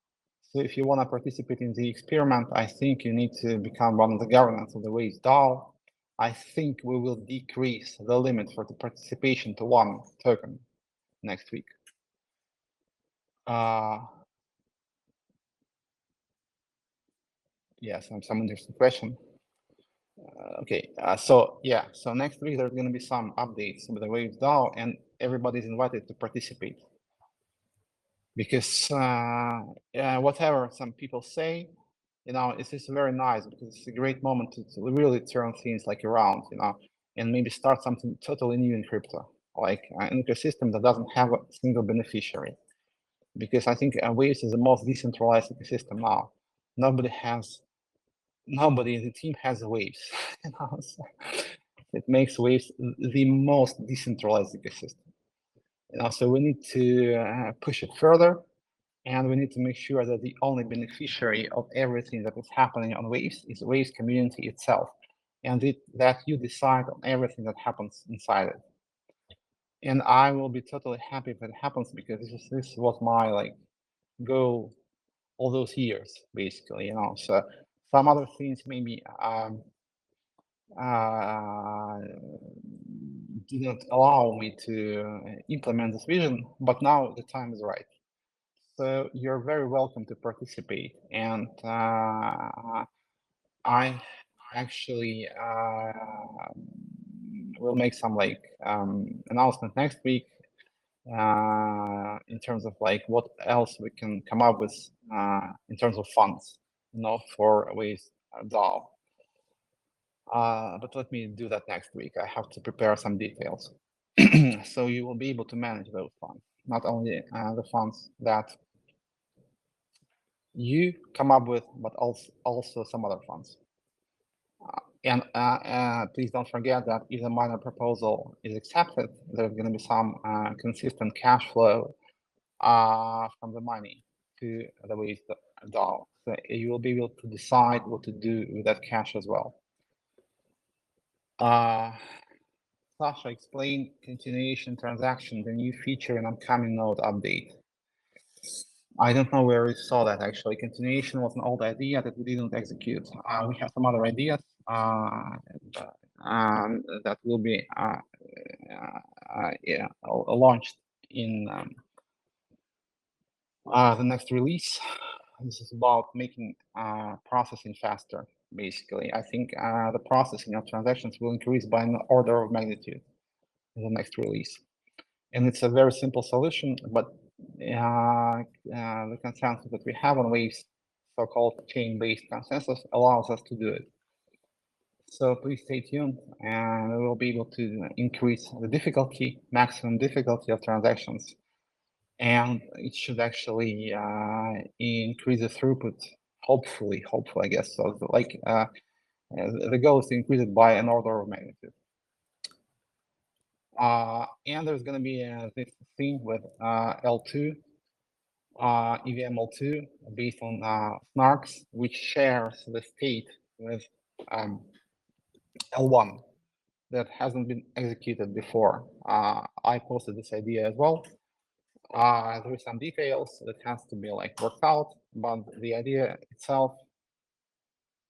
So if you want to participate in the experiment, I think you need to become one of the governance of the Waves DAO. I think we will decrease the limit for the participation to 1 token next week. Yes, some interesting question. Okay, so next week there's going to be some updates with the Waves DAO, and everybody's invited to participate. Because whatever some people say, it's just very nice because it's a great moment to really turn things like around, and maybe start something totally new in crypto, like an ecosystem that doesn't have a single beneficiary. Because I think Waves is the most decentralized ecosystem now. Nobody in the team has Waves. So it makes Waves the most decentralized ecosystem. So we need to push it further, and we need to make sure that the only beneficiary of everything that is happening on Waves is Waves community itself, and that you decide on everything that happens inside it. And I will be totally happy if it happens, because this was my goal all those years, basically. So some other things maybe didn't allow me to implement this vision, but now the time is right. So you're very welcome to participate, and I actually we'll make some like announcement next week in terms of like what else we can come up with in terms of funds, for ways DAO. But let me do that next week. I have to prepare some details. So you will be able to manage those funds, not only the funds that you come up with, but also some other funds. And please don't forget that if the miner proposal is accepted, there's going to be some consistent cash flow from the money to the waste DAO. So you will be able to decide what to do with that cash as well. Sasha, explain continuation transaction, the new feature in upcoming node update. I don't know where we saw that actually. Continuation was an old idea that we didn't execute. We have some other ideas that will be launched in the next release. This is about making processing faster, basically. I think the processing of transactions will increase by an order of magnitude in the next release. And it's a very simple solution, but the consensus that we have on Waves, so-called chain-based consensus, allows us to do it. So please stay tuned, and we will be able to increase the difficulty, maximum difficulty of transactions. And it should actually increase the throughput, hopefully, I guess. So like the goal is to increase it by an order of magnitude. And there's going to be this thing with L2, EVM L2, based on snarks, which shares the state with L1 that hasn't been executed before. I posted this idea as well. There are some details that has to be like worked out, but the idea itself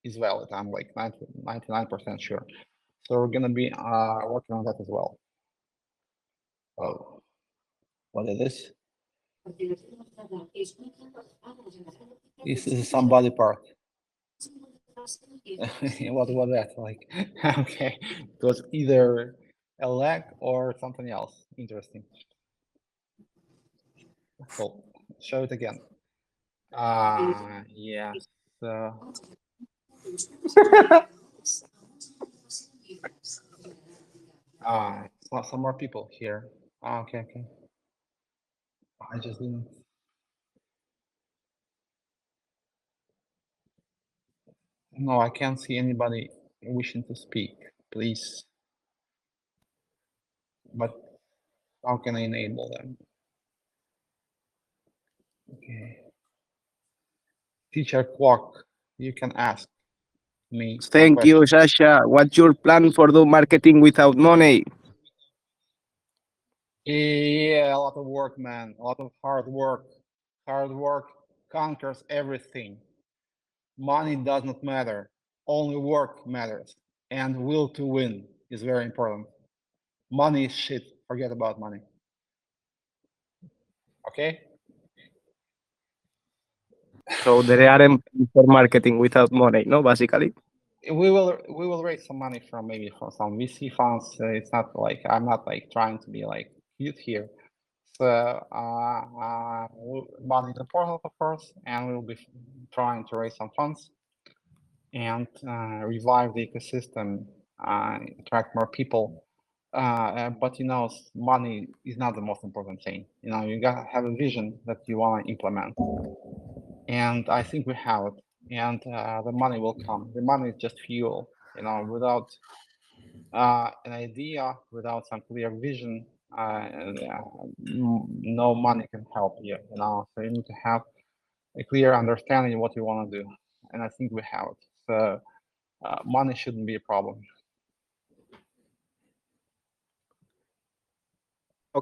is valid. I'm like 99% sure. So we're going to be working on that as well. Oh, what is this? This is somebody part. What was that? Like, okay, it was either a lag or something else. Interesting. Cool. Show it again. Yeah. So. Some more people here. Okay. I just didn't. No, I can't see anybody wishing to speak. Please. But how can I enable them? Okay. Teacher Quark, you can ask me.
Thank you, Sasha. What's your plan for the marketing without money?
Yeah, a lot of work, man. A lot of hard work. Hard work conquers everything. Money does not matter. Only work matters. And will to win is very important. Money is shit. Forget about money. Okay?
So there aren't plans for marketing without money, no, basically.
We will raise some money from some VC funds. It's not like I'm not like trying to be like cute here. So money is important, of course, and we'll be trying to raise some funds and revive the ecosystem, attract more people. But money is not the most important thing. You gotta have a vision that you want to implement, and I think we have it. And the money will come. The money is just fuel. Without an idea, without some clear vision, no money can help you. So you need to have a clear understanding of what you want to do, and I think we have it. So money shouldn't be a problem.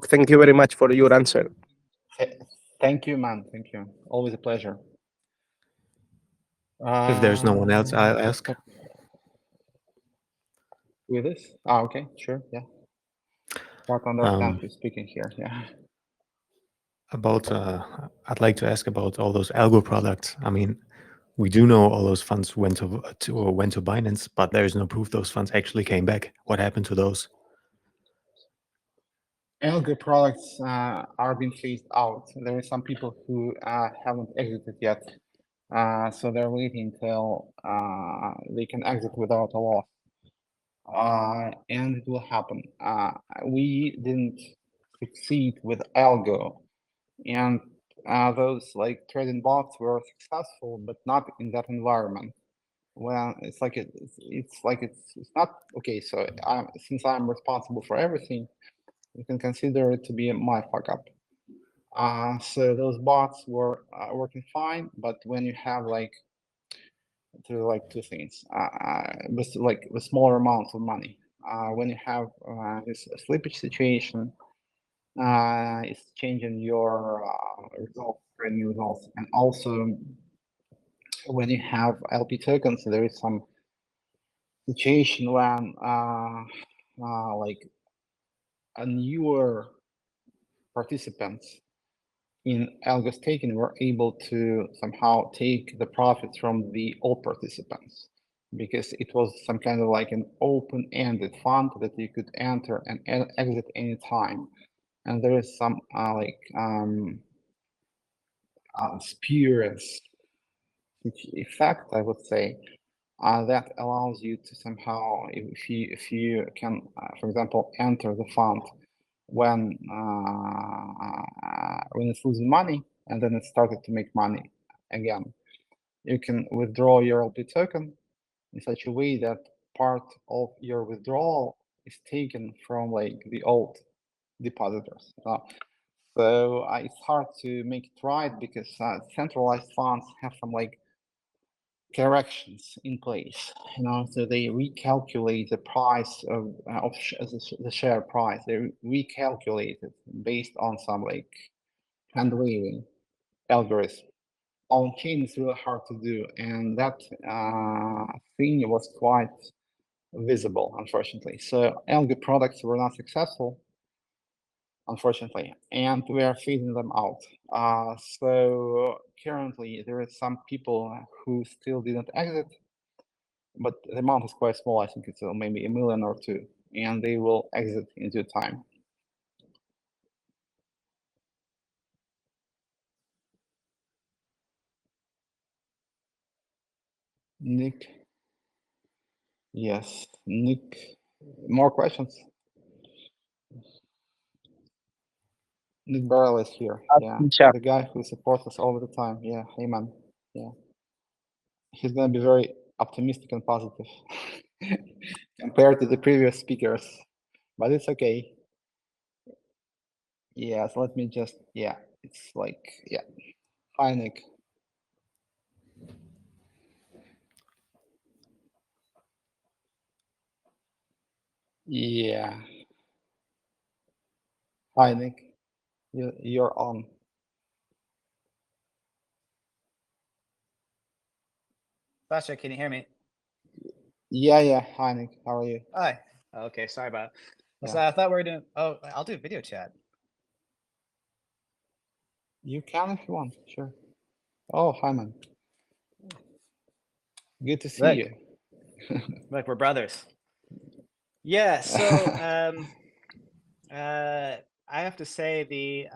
Thank you very much for your answer.
Thank you, man. Thank you. Always a pleasure.
If there's no one else, I'll ask.
With this? Okay, sure, yeah. Try to understand who's speaking here, yeah.
I'd like to ask about all those algo products. I mean, We do know all those funds went to Binance, but there is no proof those funds actually came back. What happened to those?
Algo products are being phased out. There are some people who haven't exited yet, so they're waiting till they can exit without a loss. And it will happen. We didn't succeed with Algo, and those like trading bots were successful, but not in that environment. Well, it's like it's not okay. So since I'm responsible for everything, you can consider it to be my fuck up. So those bots were working fine, but when you have like two things, with smaller amounts of money, when you have this slippage situation, it's changing your results, trading results, and also when you have LP tokens, there is some situation when like a newer participants in algo staking were able to somehow take the profits from the old participants because it was some kind of like an open-ended fund that you could enter and exit anytime. And there is some spurious effect, I would say, that allows you to somehow, if you can, for example, enter the fund when it's losing money and then it started to make money again, you can withdraw your LP token in such a way that part of your withdrawal is taken from like the old depositors. So it's hard to make it right because centralized funds have some like corrections in place, so they recalculate the price of the share price. They recalculate it based on some like hand waving algorithm. On chain is really hard to do, and that thing was quite visible, unfortunately. So algo products were not successful, unfortunately, and we are phasing them out. So currently there are some people who still didn't exit, but the amount is quite small. I think it's maybe 1 million or 2, and they will exit in due time. Nick. Yes, Nick. More questions? Nick Barrel is here. Yeah,
Sasha.
the guy who supports us all the time. Yeah, hey man. Yeah, he's gonna be very optimistic and positive compared to the previous speakers, but it's okay. Yeah, so let me just, yeah, it's like, yeah. Hi, Nick. Yeah. Hi, Nick. You're on.
Sasha, can you hear me?
Yeah. Hi, Nick. How are you?
Hi. Okay, sorry about it.
Yeah.
So I thought we were doing. Oh, I'll do video chat.
You can if you want. Sure. Oh, hi, man. Good to see
Look.
you.
Look, we're brothers. Yeah. So I have to say the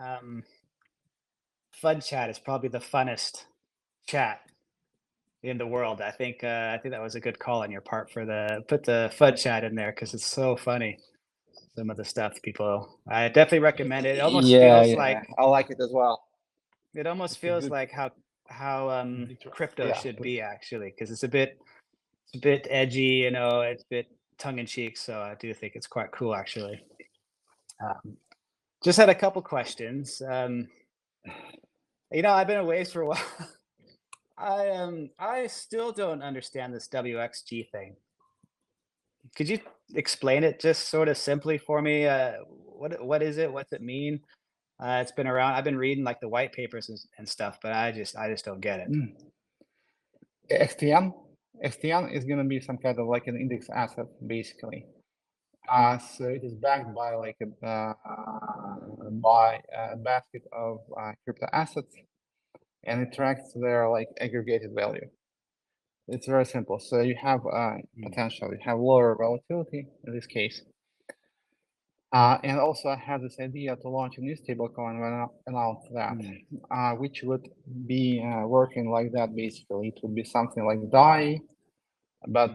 FUD chat is probably the funnest chat in the world. I think that was a good call on your part for put the FUD chat in there because it's so funny. Some of the stuff people, I definitely recommend it. It almost feels like
I like it as well.
it almost
It's
feels
good.
like how crypto
Yeah.
should be actually, because it's a bit edgy, it's a bit tongue in cheek. So I do think it's quite cool actually. Just had a couple questions. I've been away for a while. I still don't understand this WXG thing. Could you explain it just sort of simply for me? What is it? What's it mean? It's been around. I've been reading like the white papers and stuff, but I just don't get it.
XTN is gonna be some kind of like an index asset, basically. So it is backed by like a basket of crypto assets, and it tracks their like aggregated value. It's very simple. So you have potential, you have lower volatility in this case. And also I had this idea to launch a new stablecoin when I announced that, which would be working like that basically. It would be something like DAI, but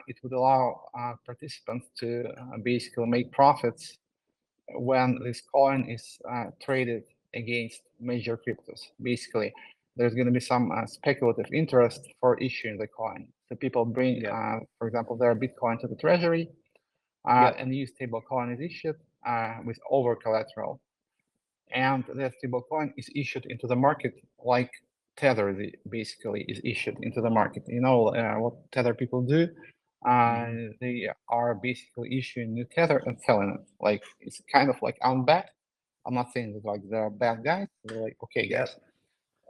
it would allow participants to basically make profits when this coin is traded against major cryptos. Basically, there's going to be some speculative interest for issuing the coin. So people bring, for example, their Bitcoin to the treasury, and new stable coin is issued with over collateral. And that stable coin is issued into the market like Tether basically is issued into the market. You know what Tether people do? They are basically issuing new Tether and selling it. Like it's kind of like unbacked. I'm not saying that like they're bad guys. They're like, okay, guys,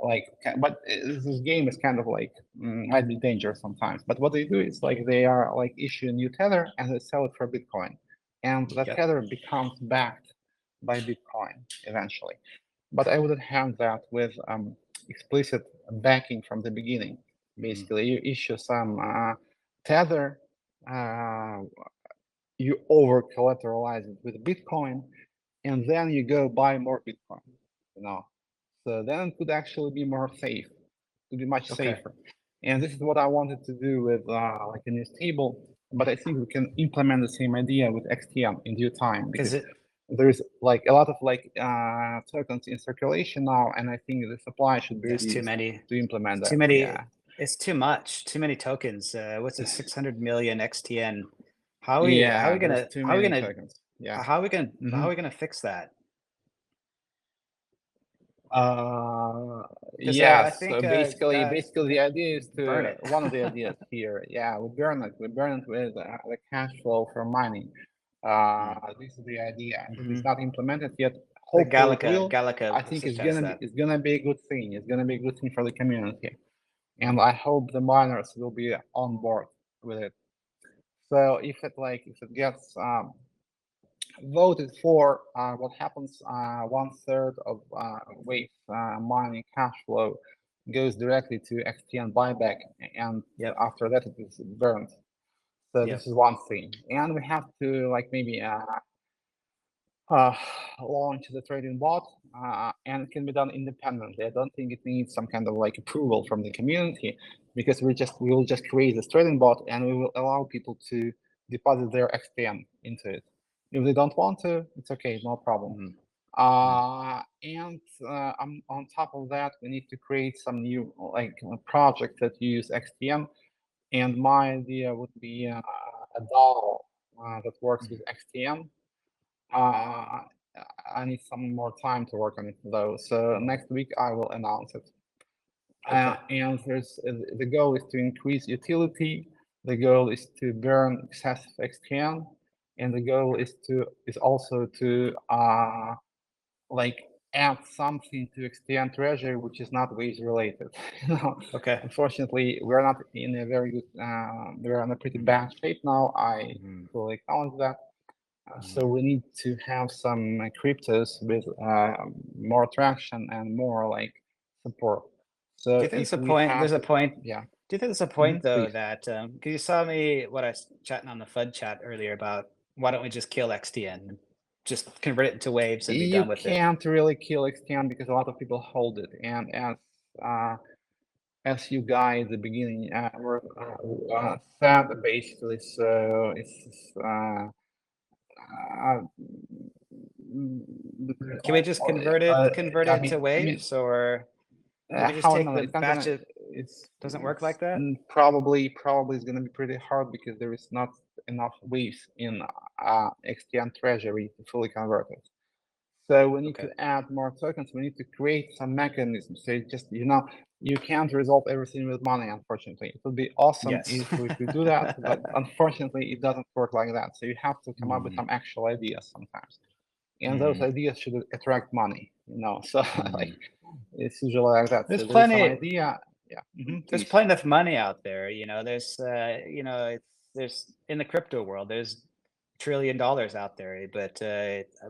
like, but this game is kind of like might be dangerous sometimes. But what they do is like they are like issuing new Tether and they sell it for Bitcoin, and that Tether becomes backed by Bitcoin eventually. But I wouldn't have that with explicit backing from the beginning. Basically, you issue some Tether, you over collateralize it with Bitcoin, and then you go buy more Bitcoin. You know, so then it could actually be more safe, to be much safer. And this is what I wanted to do with like a new stable. But I think we can implement the same idea with XTM in due time because there's like a lot of like tokens in circulation now, and I think the supply should be
There's too many
to implement that.
Too many. It's too much. Too many tokens. What's it? 600 million XTN. How are we gonna?
Too
How are we
many
gonna?
tokens. Yeah.
How are we gonna? How are we gonna fix that?
Yes.
I think,
so basically the idea is to
burn it.
one of the ideas here. Yeah, we burn it. We burn it with the cash flow from mining. This is the idea. It's not implemented yet. Hopefully it will.
Gallica.
I think it's gonna be a good thing. It's gonna be a good thing for the community, and I hope the miners will be on board with it. So if it gets voted for, what happens? 1/3 of Wave mining cash flow goes directly to XTN buyback, and after that it is burned. So this is one thing, and we have to like maybe launch the trading bot, and it can be done independently. I don't think it needs some kind of like approval from the community, because we will just create this trading bot and we will allow people to deposit their XTM into it. If they don't want to, it's okay, no problem. And on top of that, we need to create some new like project that use XTM. And my idea would be a DAO that works with XTM. I need some more time to work on it though. So next week I will announce it. And the goal is to increase utility. The goal is to burn excessive XTN, and the goal is also to like add something to XTN treasury which is not Waves related. Unfortunately, we're not in a very good. We're in a pretty bad shape now. I fully acknowledge that. So we need to have some cryptos with more traction and more like support. So
do you think there's a point? There's a point.
Yeah.
Do you think there's a point though
please.
that because you saw me what I was chatting on the FUD chat earlier about why don't we just kill XTN and just convert it into waves and be done with it?
You can't really kill XTN because a lot of people hold it, and as you guys at the beginning were said basically, so it's
can we just convert it into waves, or can we just take the batch of it doesn't work like that?
Probably it's going to be pretty hard because there is not enough waves in XTN treasury to fully convert it. So we need to add more tokens. We need to create some mechanisms. So just you can't resolve everything with money, unfortunately. It would be awesome if we could do that, but unfortunately it doesn't work like that. So you have to come up with some actual ideas sometimes, and those ideas should attract money. So like it's usually like that.
There's
so
plenty.
There's some idea.
There's plenty of money out there. There's there's in the crypto world. There's $1 trillion out there, but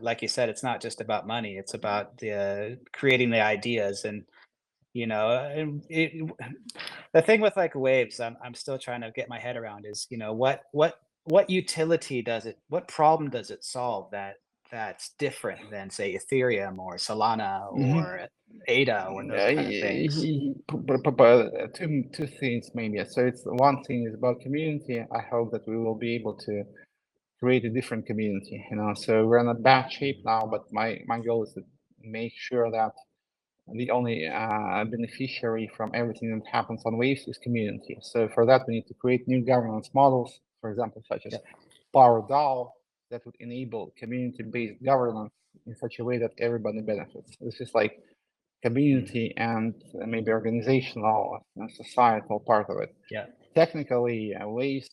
like you said, it's not just about money. It's about creating the ideas, and And the thing with like waves, I'm still trying to get my head around is, what utility does it, what problem does it solve that's different than say Ethereum or Solana or ADA or those kind of things?
But two things maybe. So it's one thing is about community. I hope that we will be able to create a different community. So we're in a bad shape now, but my goal is to make sure that the only beneficiary from everything that happens on Waves is community. So for that, we need to create new governance models, for example, such as PowerDAO, that would enable community-based governance in such a way that everybody benefits. This is like community and maybe organizational and societal part of it.
Yeah.
Technically, Waves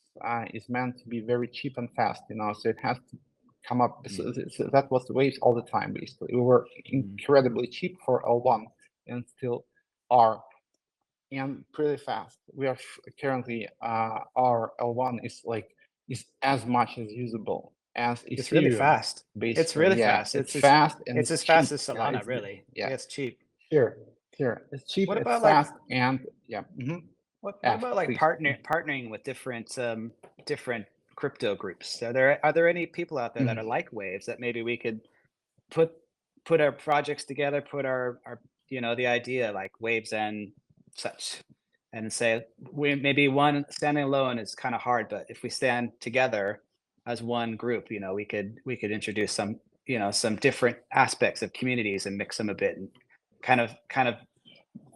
is meant to be very cheap and fast, so it has to come up. So that was the Waves all the time, basically. We were incredibly cheap for L1 and still are, and pretty fast. We are currently, our L1 is as much as usable as Ethereum.
It's really fast.
Basically.
It's really
yeah,
fast.
It's fast and
it's as fast
cheap.
as Solana, really.
Yeah,
It's cheap.
Sure. It's cheap.
What
it's
about
fast and yeah.
What about like
please.
partnering with different crypto groups? Are there any people out there that are like Waves that maybe we could put our projects together, put our the idea like Waves and such, and say maybe one standing alone is kind of hard, but if we stand together as one group, we could introduce some some different aspects of communities and mix them a bit and kind of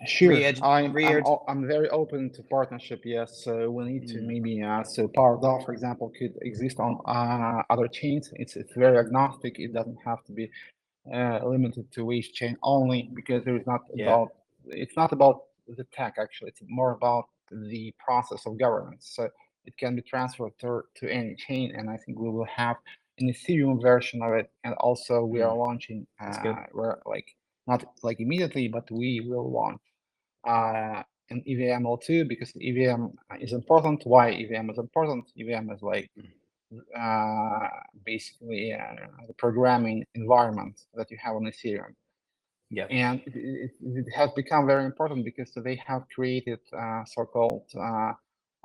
Sure,
re-edge-
I'm very open to partnership. Yes, so we need to maybe so PowerDAO, for example, could exist on other chains. It's very agnostic. It doesn't have to be limited to Wave chain only, because there is not about it's not about the tech actually. It's more about the process of governance. So it can be transferred to any chain, and I think we will have an Ethereum version of it. And also we are launching. We're not like immediately, but we will launch an EVM L2, because EVM is important. Why EVM is important? EVM is like basically the programming environment that you have on Ethereum.
Yeah.
And it has become very important because they have created so-called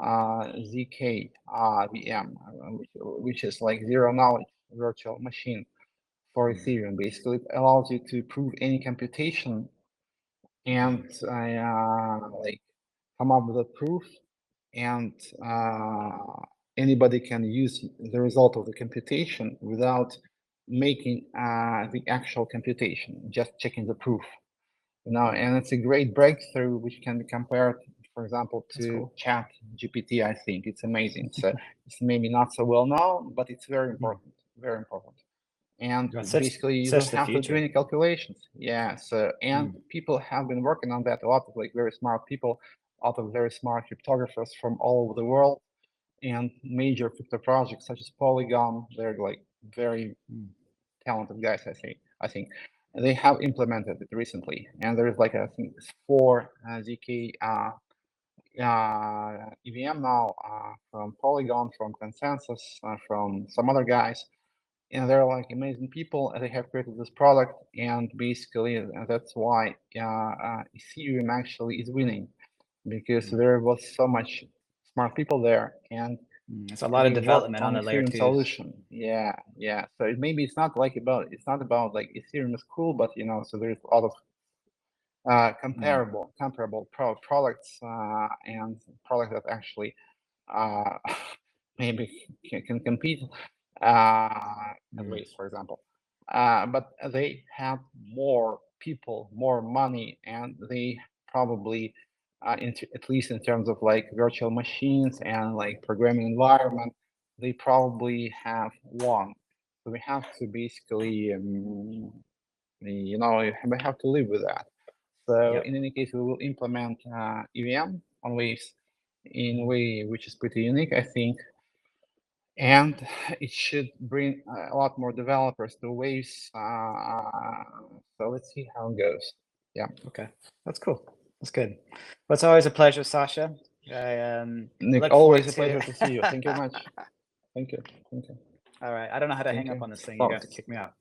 ZK VM, which is like zero knowledge virtual machine for Ethereum. Basically, it allows you to prove any computation and like come up with a proof, and anybody can use the result of the computation without making the actual computation, just checking the proof. And it's a great breakthrough which can be compared, for example, to Chat GPT. I think it's amazing. So it's maybe not so well known, but it's very important, very important. And basically, you don't have to do any calculations. Yeah. So and people have been working on that. A lot of like very smart people, a lot of very smart cryptographers from all over the world, and major crypto projects such as Polygon. They're like very talented guys. I think they have implemented it recently, and there is like I think 4 ZK EVM now from Polygon, from Consensus, from some other guys. And they're like amazing people, and they have created this product, and basically that's why Ethereum actually is winning, because there was so much smart people there, and
it's a lot of development on the layer 2
solution. Yeah. So maybe it's not about like Ethereum is cool, but so there's a lot of comparable products and products that actually maybe can compete. Waves, for example, but they have more people, more money, and they probably, at least in terms of like virtual machines and like programming environment, they probably have won. So we have to basically, we have to live with that. So in any case, we will implement EVM on Waves in a way which is pretty unique, I think. And it should bring a lot more developers to Waves. So let's see how it goes. Yeah.
Okay, that's cool. That's good. Well, it's always a pleasure, Sasha.
Nick, always a pleasure to see you. Thank you very much. Thank you.
All right, I don't know how to hang up on this thing. You have to kick me out.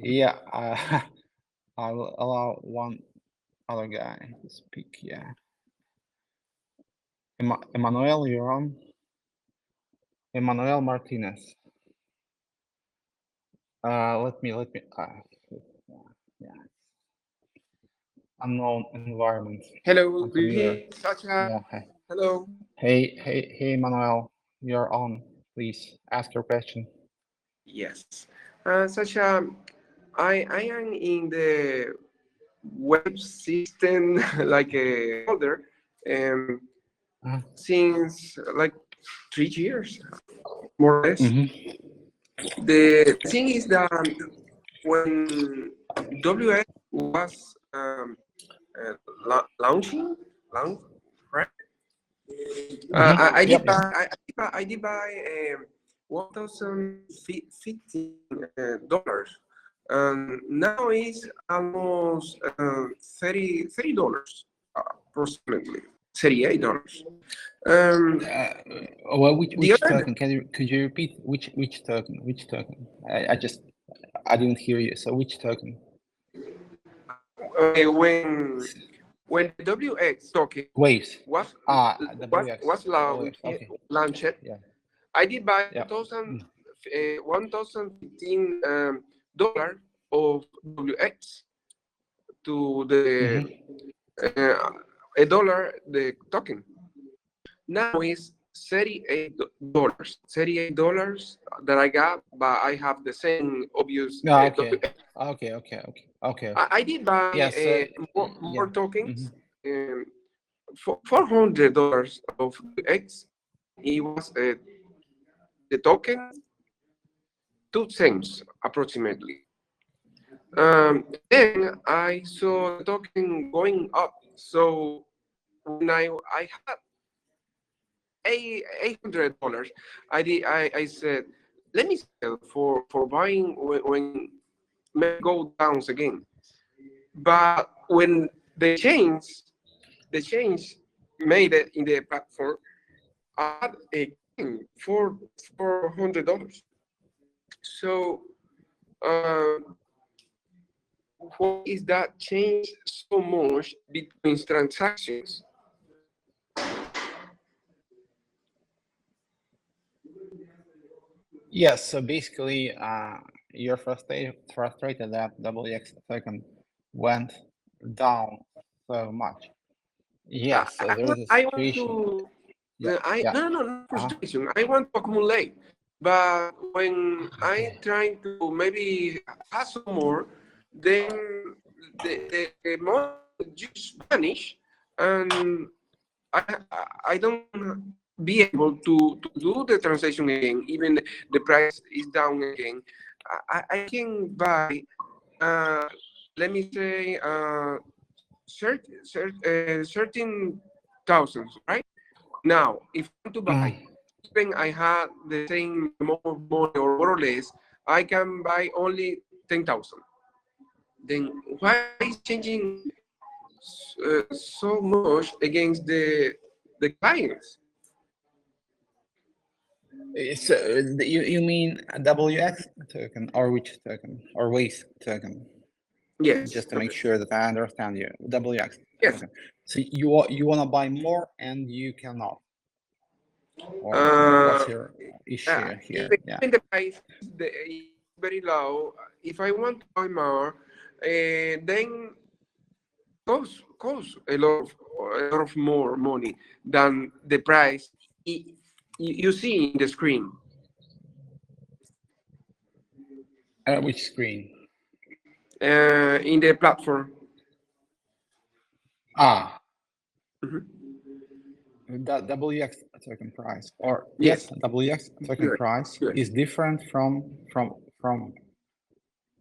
Yeah, I will allow one other guy to speak. Yeah. Emmanuel, you're on. Emmanuel Martinez. Let me. Yeah. Unknown environment.
Hello,
I'm
do you
familiar.
hear Sasha?
Yeah. Hey.
Hello.
Hey, Emmanuel. You're on. Please ask your question.
Yes. Sasha, I am in the web system like a holder
Uh,
since like 3 years, more or less.
mhm.
The thing is that when WS was launching, right? I did
Yep.
buy I did buy $1,015 dollars, and now it's almost $30 approximately $38. Um,
Well,
the
which
other
token? Could you repeat which token? Which token? I didn't hear you. So which token?
when the WX token
Waves.
was
WX. WX. Okay.
launched,
Yeah.
I did buy
Yeah.
$1,015 dollar of WX to the
Mhm.
$1 the token. Now is $38. $38 that I got, but I have the same obvious
Okay.
WX.
Okay.
I did buy
Yeah. So
more
yeah.
tokens. For $400 of WX, it was the token 2 cents approximately. Then I saw the token going up. So when I had $800, I said, let me sell for buying when may go down again. But when the change made it in the platform, I had a gain for $400. So why is that change so much between transactions?
Yes. So basically, you're frustrated that WX token went down so much. Yes. So there is a
I want
situation.
to.
Yeah. Yeah.
No, not frustration. I want to accumulate, but when I
Okay.
try to maybe have some more, then the money just vanish, and I I don't be able to do the transaction again. Even the price is down again. I can buy. Uh, Let me say 13,000, right? Now, if I want to buy, even I had the same amount of money or more or less, I can buy only 10,000. Then why is changing so much against the clients?
So you mean a WX token or which token or Waze token?
Yes.
Just to make sure that I understand you. WX
Yes.
token. So you want to buy more and you cannot. Or what's your issue here? Yeah.
Even the price is very low. If I want to buy more, then cost a lot of more money than the price you see in the screen.
Which screen?
In the platform. Mhm.
The WX token price, or
Yes.
WX token
Good.
price
Good.
is different from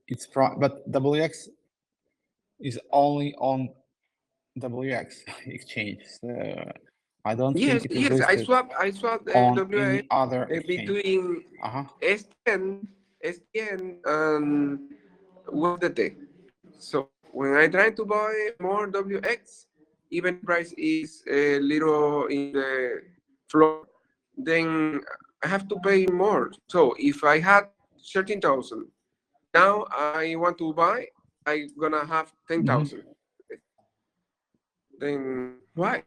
its price, but WX is only on WX exchange. So I don't think it is
Yes. I
listed
swap
on
WA
any other exchange.
between STN and USDT. So when I try to buy more WX, even price is a little in the floor, then I have to pay more. So if I had 13,000, now I want to buy, I gonna have 10,000. then why?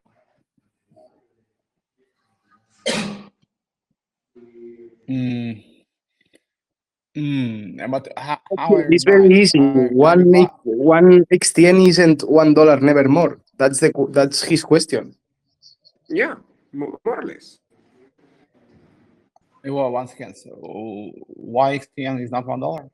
But how are you
It's very
buying?
easy.
Are you
One XTN isn't $1 nevermore. That's his question.
Yeah, more or less.
Well, once again, so why XTN is not $1?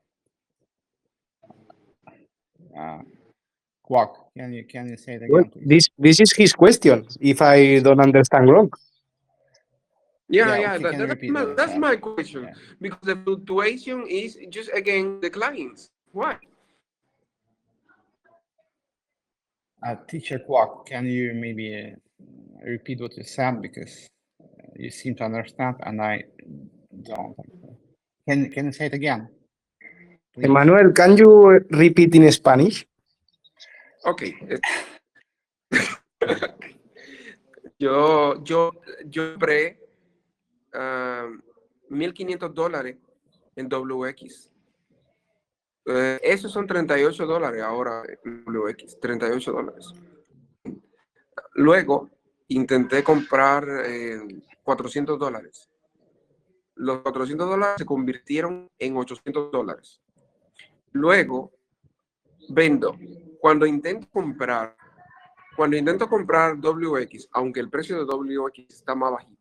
Quack, can you say it
Well,
again, please?
this is his question. If I don't understand wrong.
Yeah,
Yeah,
yeah,
okay, can you repeat what you
that's
said?
my question.
Yeah.
Because the fluctuation is just against the clients. Why?
Teacher Quack, can you maybe repeat what you said, because you seem to understand and I don't. Can you say it again, please?
Emmanuel, can you repeat in Spanish?
Ok. Yo compré $1,500 en WX. Esos son $38 ahora en WX, $38. Luego intenté comprar $400. Los $400 se convirtieron en $800. Luego vendo. Cuando intento comprar WX, aunque el precio de WX está más bajito,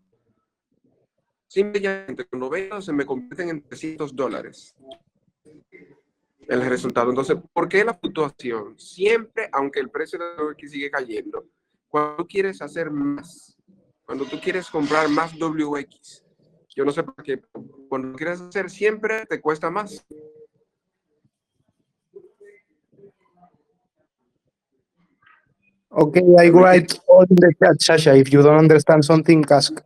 simplemente cuando vendo se me convierten en $300 el resultado. Entonces, ¿por qué la fluctuación? Siempre, aunque el precio de WX sigue cayendo, cuando tú quieres hacer más, cuando tú quieres comprar más WX, yo no sé por qué, cuando quieres hacer siempre te cuesta más.
Okay, I write all in the chat, Sasha. If you don't understand something, ask.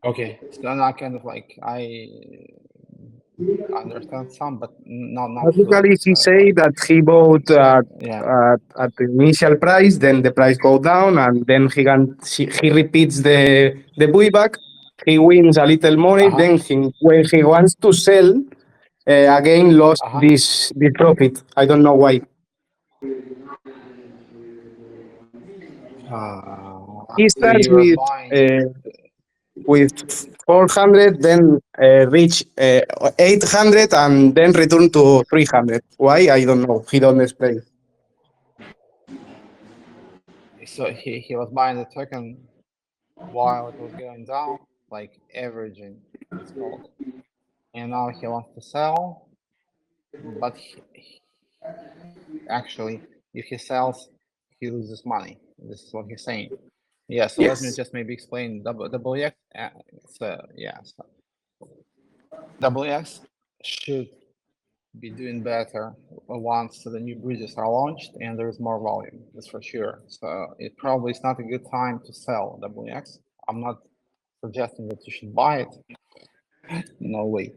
Okay, so then I kind of like I understand some, but not
Basically,
fully.
he
So
say
like,
that he bought
yeah.
at the initial price, then the price go down, and then he repeats the buyback. He wins a little money. Then when he wants to sell, again lost this profit. I don't know why. He
So
starts
you were buying.
with 400, then reach 800, and then return to 300. Why? I don't know. He don't explain.
So he was buying the token while it was going down, like averaging, it's called. And now he wants to sell, but actually, if he sells, he loses money. This is what he's saying. Yeah, so let me just maybe explain WX. So yeah, so WX should be doing better once the new bridges are launched and there's more volume, that's for sure. So it probably is not a good time to sell WX. I'm not suggesting that you should buy it. No way.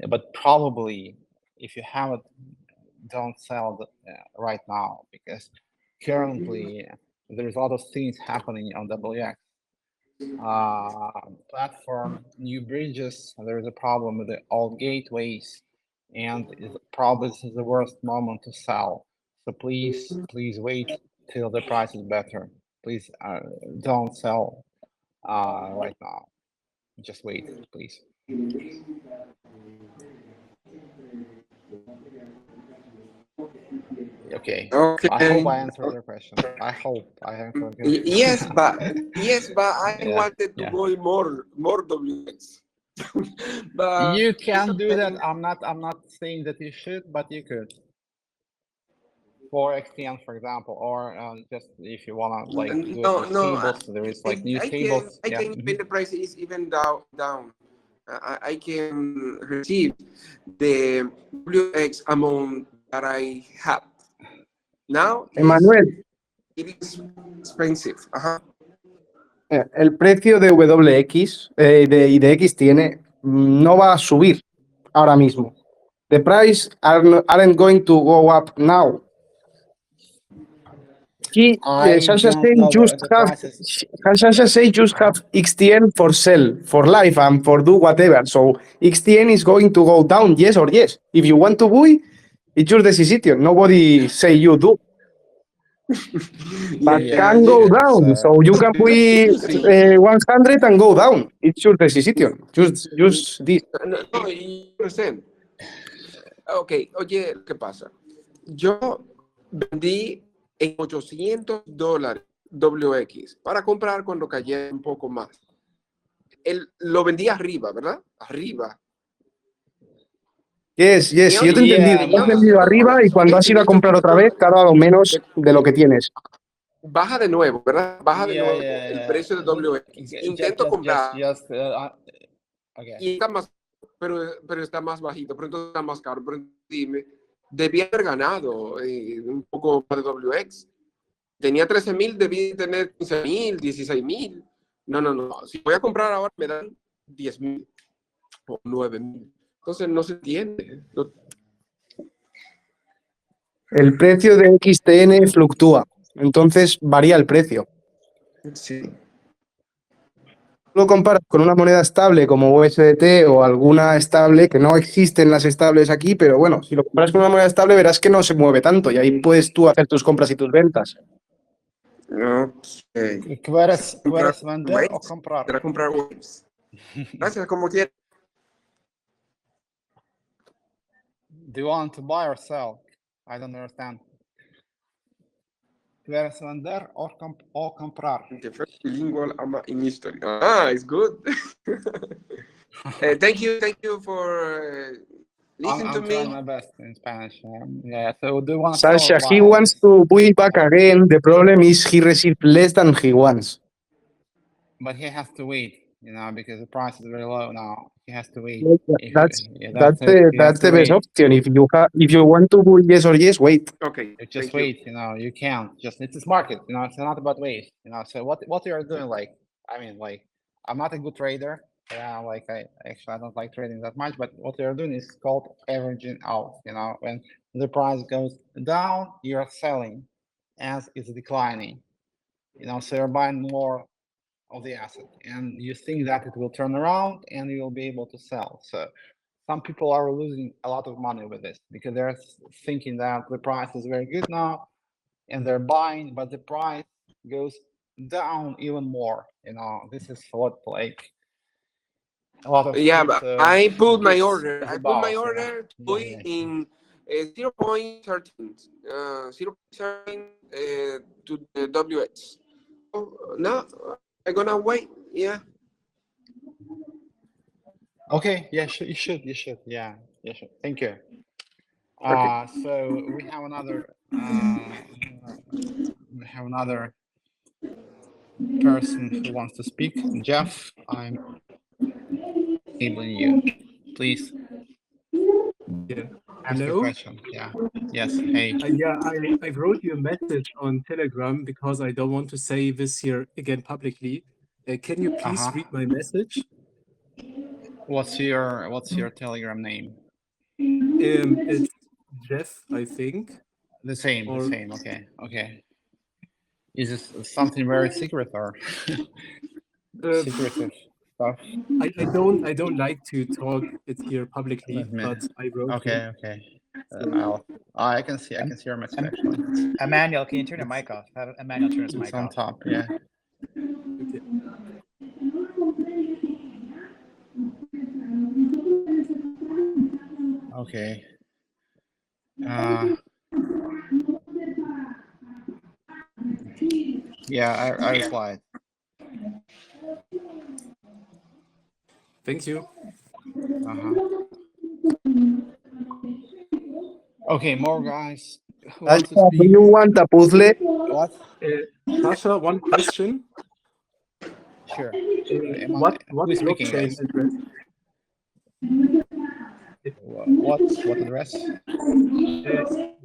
But probably if you have it, don't sell right now, because currently there's a lot of things happening on WX. Platform, new bridges, there is a problem with the old gateways, and probably this is the worst moment to sell. So please wait till the price is better. Please don't sell right now. Just wait, please. Okay. I hope I answered your question. I hope I answered your question.
Yes, but I wanted to buy more WX. But
you can do that. I'm not saying that you should, but you could. For XTN, for example, or just if you wanna like do it with tables, there is like new tables.
I can when the price is even down. I can receive the WX amount that I have. Now,
Emmanuel,
it is expensive.
el precio de WX y de XTN no va a subir ahora mismo. The price aren't going to go up now. Sasha say just have XTN for sell, for life, and for do whatever. So XTN is going to go down, yes or yes. If you want to buy, it's your decision. Nobody say you do. But
Yeah,
can go
yeah,
down.
so-
So you can be
Sí.
100 and go down. It's your decision. Just this.
No, no, you understand. Ok, oye, ¿qué pasa? Yo vendí en $800 WX para comprar cuando cayera un poco más. Lo vendí arriba, ¿verdad? Arriba.
Yes, yes, yo te he
Yeah,
entendido. Lo has
yeah.
vendido arriba y cuando has ido a comprar otra vez, te ha dado menos de lo que tienes.
Baja de nuevo, ¿verdad? Baja de
Yeah,
nuevo
yeah,
el
yeah.
precio de WX. Intento comprar
Okay.
y está más, pero está más bajito, pero entonces está más caro. Pero dime, debí haber ganado un poco más de WX. Tenía 13,000, debí tener 15,000, 16,000. No, no, no. Si voy a comprar ahora, me dan 10,000 o 9,000. Entonces no se entiende.
El precio de XTN fluctúa, entonces varía el precio.
Sí.
Lo comparas con una moneda estable como USDT o alguna estable, que no existen las estables aquí, pero bueno, si lo comparas con una moneda estable verás que no se mueve tanto y ahí puedes tú hacer tus compras y tus ventas.
Ok.
¿Quieres
Comprar
vender o
Waves.
comprar?
Para comprar Waves. Gracias, como quieras.
Do you want to buy or sell? I don't understand. ¿Quieres vender o comprar?
The first bilingual in history. Ah, it's good. Thank you for listening to
I'm trying
me.
my best in Spanish. Yeah, so do you want to
Sasha,
sell or
he
buy?
wants to buy back again. The problem is he received less than he wants.
But he has to wait, because the price is very low now. He has to wait.
That's
Yeah,
that's
it.
the
He has
that's
to
the best
wait.
option. If you want to buy yes or yes, wait.
Okay.
You just
thank you.
wait, you can't just, it's this market, it's not about waste, so what you're doing, like, I'm not a good trader. Yeah, I don't like trading that much, but what you're doing is called averaging out, when the price goes down, you're selling as it's declining, so you're buying more of the asset and you think that it will turn around and you'll be able to sell. So some people are losing a lot of money with this because they're thinking that the price is very good now and they're buying, but the price goes down even more. This is what a lot of
Yeah, but
crypto
I put my
is
order. I put my
about,
order to buy in 0.13, 0.13 to the WX. Oh, no, I'm gonna wait. Yeah.
Okay, yeah, you should, yeah, you should. Thank you.
Okay.
So we have another person who wants to speak. Jeff, I'm enabling you. Please
Yeah.
ask your
Hello.
question. Yeah. Yes. Hey.
I wrote you a message on Telegram because I don't want to say this here again publicly. Can you please read my message?
What's your Telegram name?
It's Jeff, I think.
The same.
Or-
Okay. Is this something very secret or secretive stuff?
I don't like to talk it here publicly,
Let me-
but I wrote
Okay. I can see your message actually.
Emmanuel, can you turn your mic off? Have Emmanuel turn his
It's
mic
on
off.
top. Yeah.
you. Okay.
Okay. Yeah, I replied.
Thank you.
Okay, more guys. Who
Sasha,
wants to
do
speak?
you want a puzzle?
What?
Sasha, one question.
Sure.
What
Who is speaking,
blockchain
guys?
address?
What address?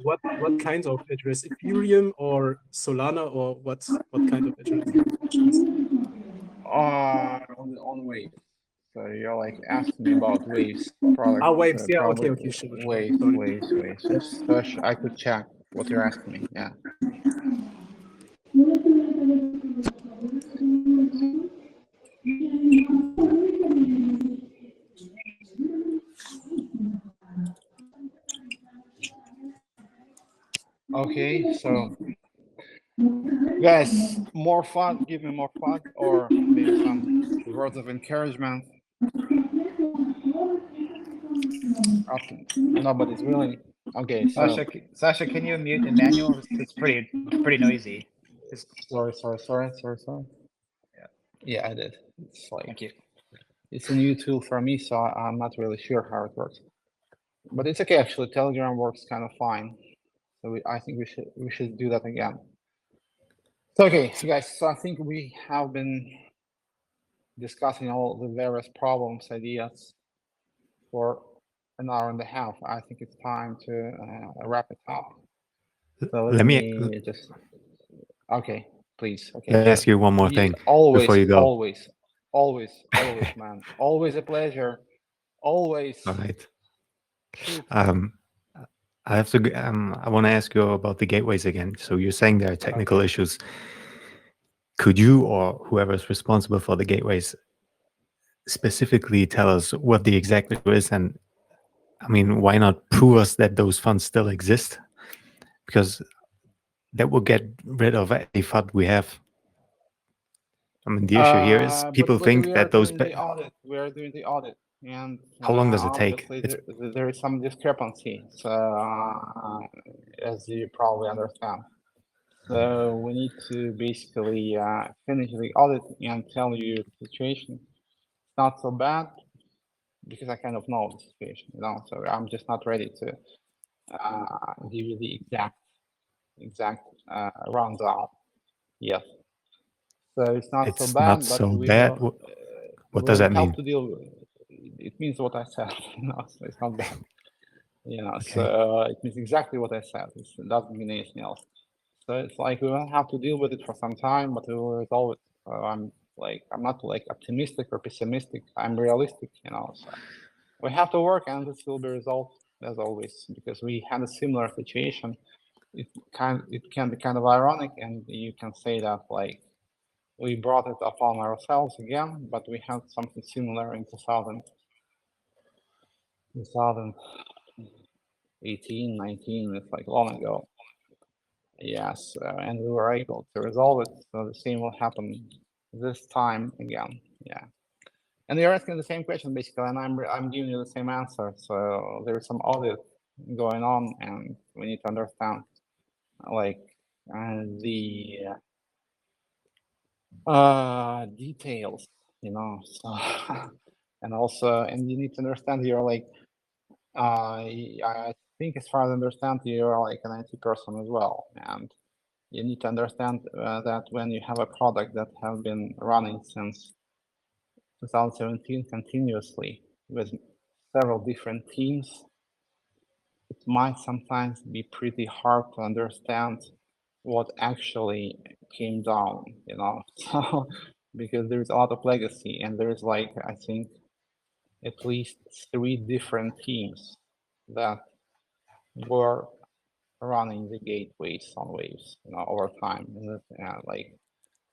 What kind of address? Ethereum or Solana or what kind of address?
On Waves. So you're like asking me about Waves product.
Waves. Yeah.
Probably
Okay. Sure.
Waves.
Sorry.
So I could check what you're asking me. Yeah. Okay, so Guys, more fun, give me more fun, or maybe some words of encouragement. Nobody's willing. Okay, so
Sasha, can you mute Emmanuel? It's pretty noisy.
sorry. Yeah, I did. It's like,
Thank you.
it's a new tool for me, so I'm not really sure how it works. But it's okay, actually. Telegram works kind of fine. So I think we should do that again. So, okay, guys. So I think we have been discussing all the various problems, ideas for an hour and a half. I think it's time to wrap it up. So let me just. Okay, please. Okay.
Let me ask you one more thing before you go.
Always, man. Always a pleasure. Always.
All right.
Shoot.
I have to. I want to ask you about the gateways again. So you're saying there are technical issues. Could you or whoever is responsible for the gateways specifically tell us what the exact issue is? And I mean, why not prove us that those funds still exist? Because that will get rid of any FUD we have. I mean, the issue here is people think that those.
We are doing the audit, and
how long does it take?
There is some discrepancy. So, as you probably understand, so we need to basically finish the audit and tell you the situation. It's not so bad because I kind of know the situation, you know. So I'm just not ready to give you the exact rundown. Yes. So it's not so bad.
Not so bad. What does that mean?
To deal with. It means what I said. You know, so it's not bad. You know,
Okay.
so it means exactly what I said. It doesn't mean anything else. So it's like we will have to deal with it for some time, but we will resolve it. I'm not like optimistic or pessimistic. I'm realistic. You know, so we have to work, and this will be resolved as always because we had a similar situation. It can be kind of ironic, and you can say that like. We brought it upon ourselves again, but we had something similar in 2018, 19, it's like long ago. Yes, and we were able to resolve it, so the same will happen this time again, yeah. And you're asking the same question, basically, and I'm giving you the same answer, so there is some audit going on, and we need to understand, like, the details, you know, so and you need to understand you're like I think as far as I understand you're like an IT person as well, and you need to understand that when you have a product that has been running since 2017 continuously with several different teams, it might sometimes be pretty hard to understand what actually came down, you know. So because there's a lot of legacy, and there's like I think at least 3 different teams that were running the gateways on Waves, you know, over time. And like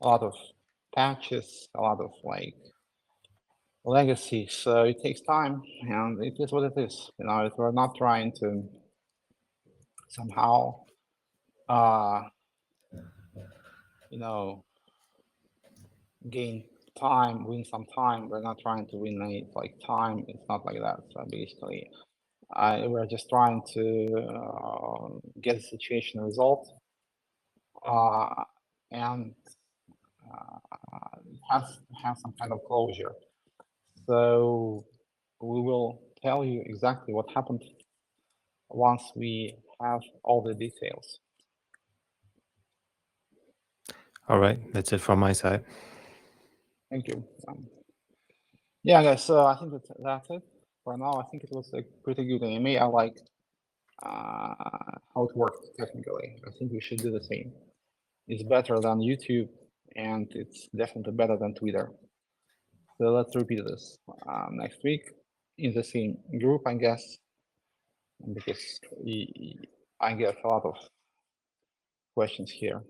a lot of patches, a lot of like legacy. So it takes time, and it is what it is. You know, we're not trying to somehow you know, gain time, win some time. We're not trying to win any like time. It's not like that. So basically, we're just trying to get the situation resolved and have some kind of closure. So we will tell you exactly what happened once we have all the details.
All right, that's it from my side.
Thank you. Yeah, guys. So I think that's it for now. I think it was a pretty good anime. I like how it worked technically. I think we should do the same. It's better than YouTube, and it's definitely better than Twitter. So let's repeat this next week in the same group, I guess, because I get a lot of questions here,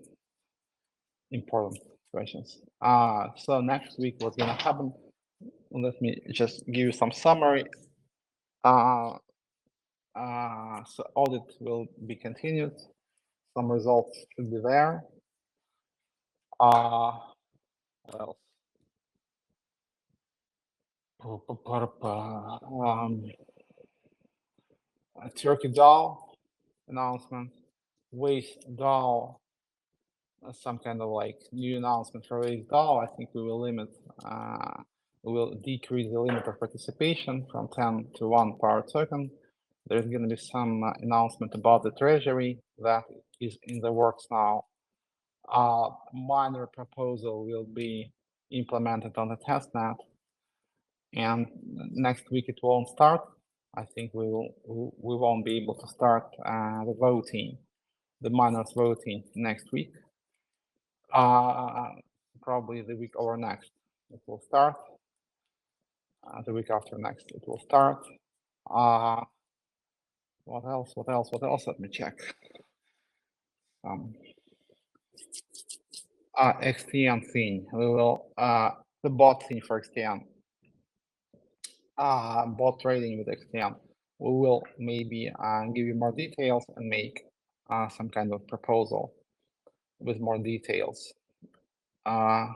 important questions. So next week, what's gonna happen? Let me just give you some summary. So audit will be continued. Some results should be there. What else? A Turkey doll announcement, Waste doll, some kind of like new announcement for Waste doll. I think we will decrease the limit of participation from 10 to 1 power token. There's going to be some announcement about the treasury that is in the works now. Minor proposal will be implemented on the testnet, and next week it won't start. I think we won't be able to start the voting, the miners voting next week. Probably the week over next it will start. The week after next it will start. What else? What else? What else? Let me check. XTN thing. We will the bot thing for XTN. Bot trading with XTN. We will maybe give you more details and make some kind of proposal with more details. I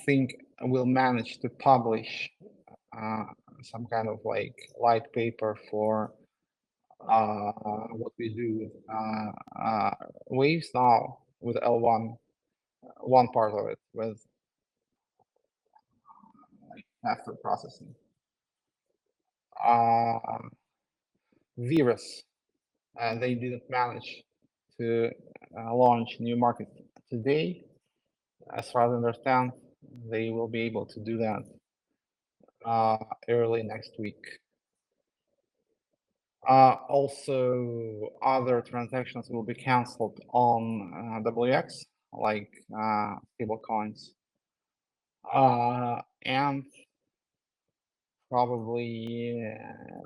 think we'll manage to publish some kind of like light paper for what we do with waves now with L1, one part of it with after processing. Virus, they didn't manage to launch new market today. As far as I understand, they will be able to do that early next week. Also, other transactions will be canceled on WX, like stable coins, and probably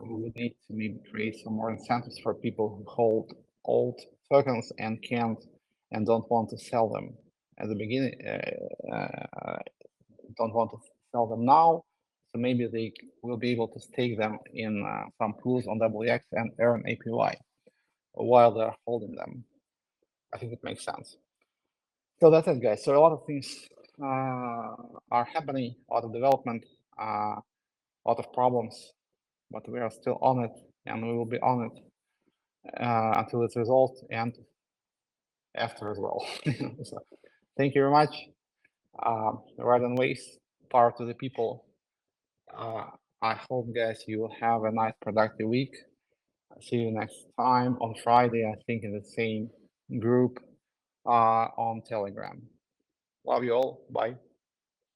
we would need to maybe create some more incentives for people who hold old tokens and can't and don't want to sell them at the beginning, don't want to sell them now. So maybe they will be able to stake them in some pools on WX and earn APY while they're holding them. I think it makes sense. So that's it, guys. So a lot of things are happening, a lot of development, a lot of problems, but we are still on it, and we will be on it until it's resolved and after as well. So thank you very much. Ride and Waste, power to the people. I hope, guys, you will have a nice, productive week. See you next time on Friday, I think, in the same group on Telegram. Love you all. Bye.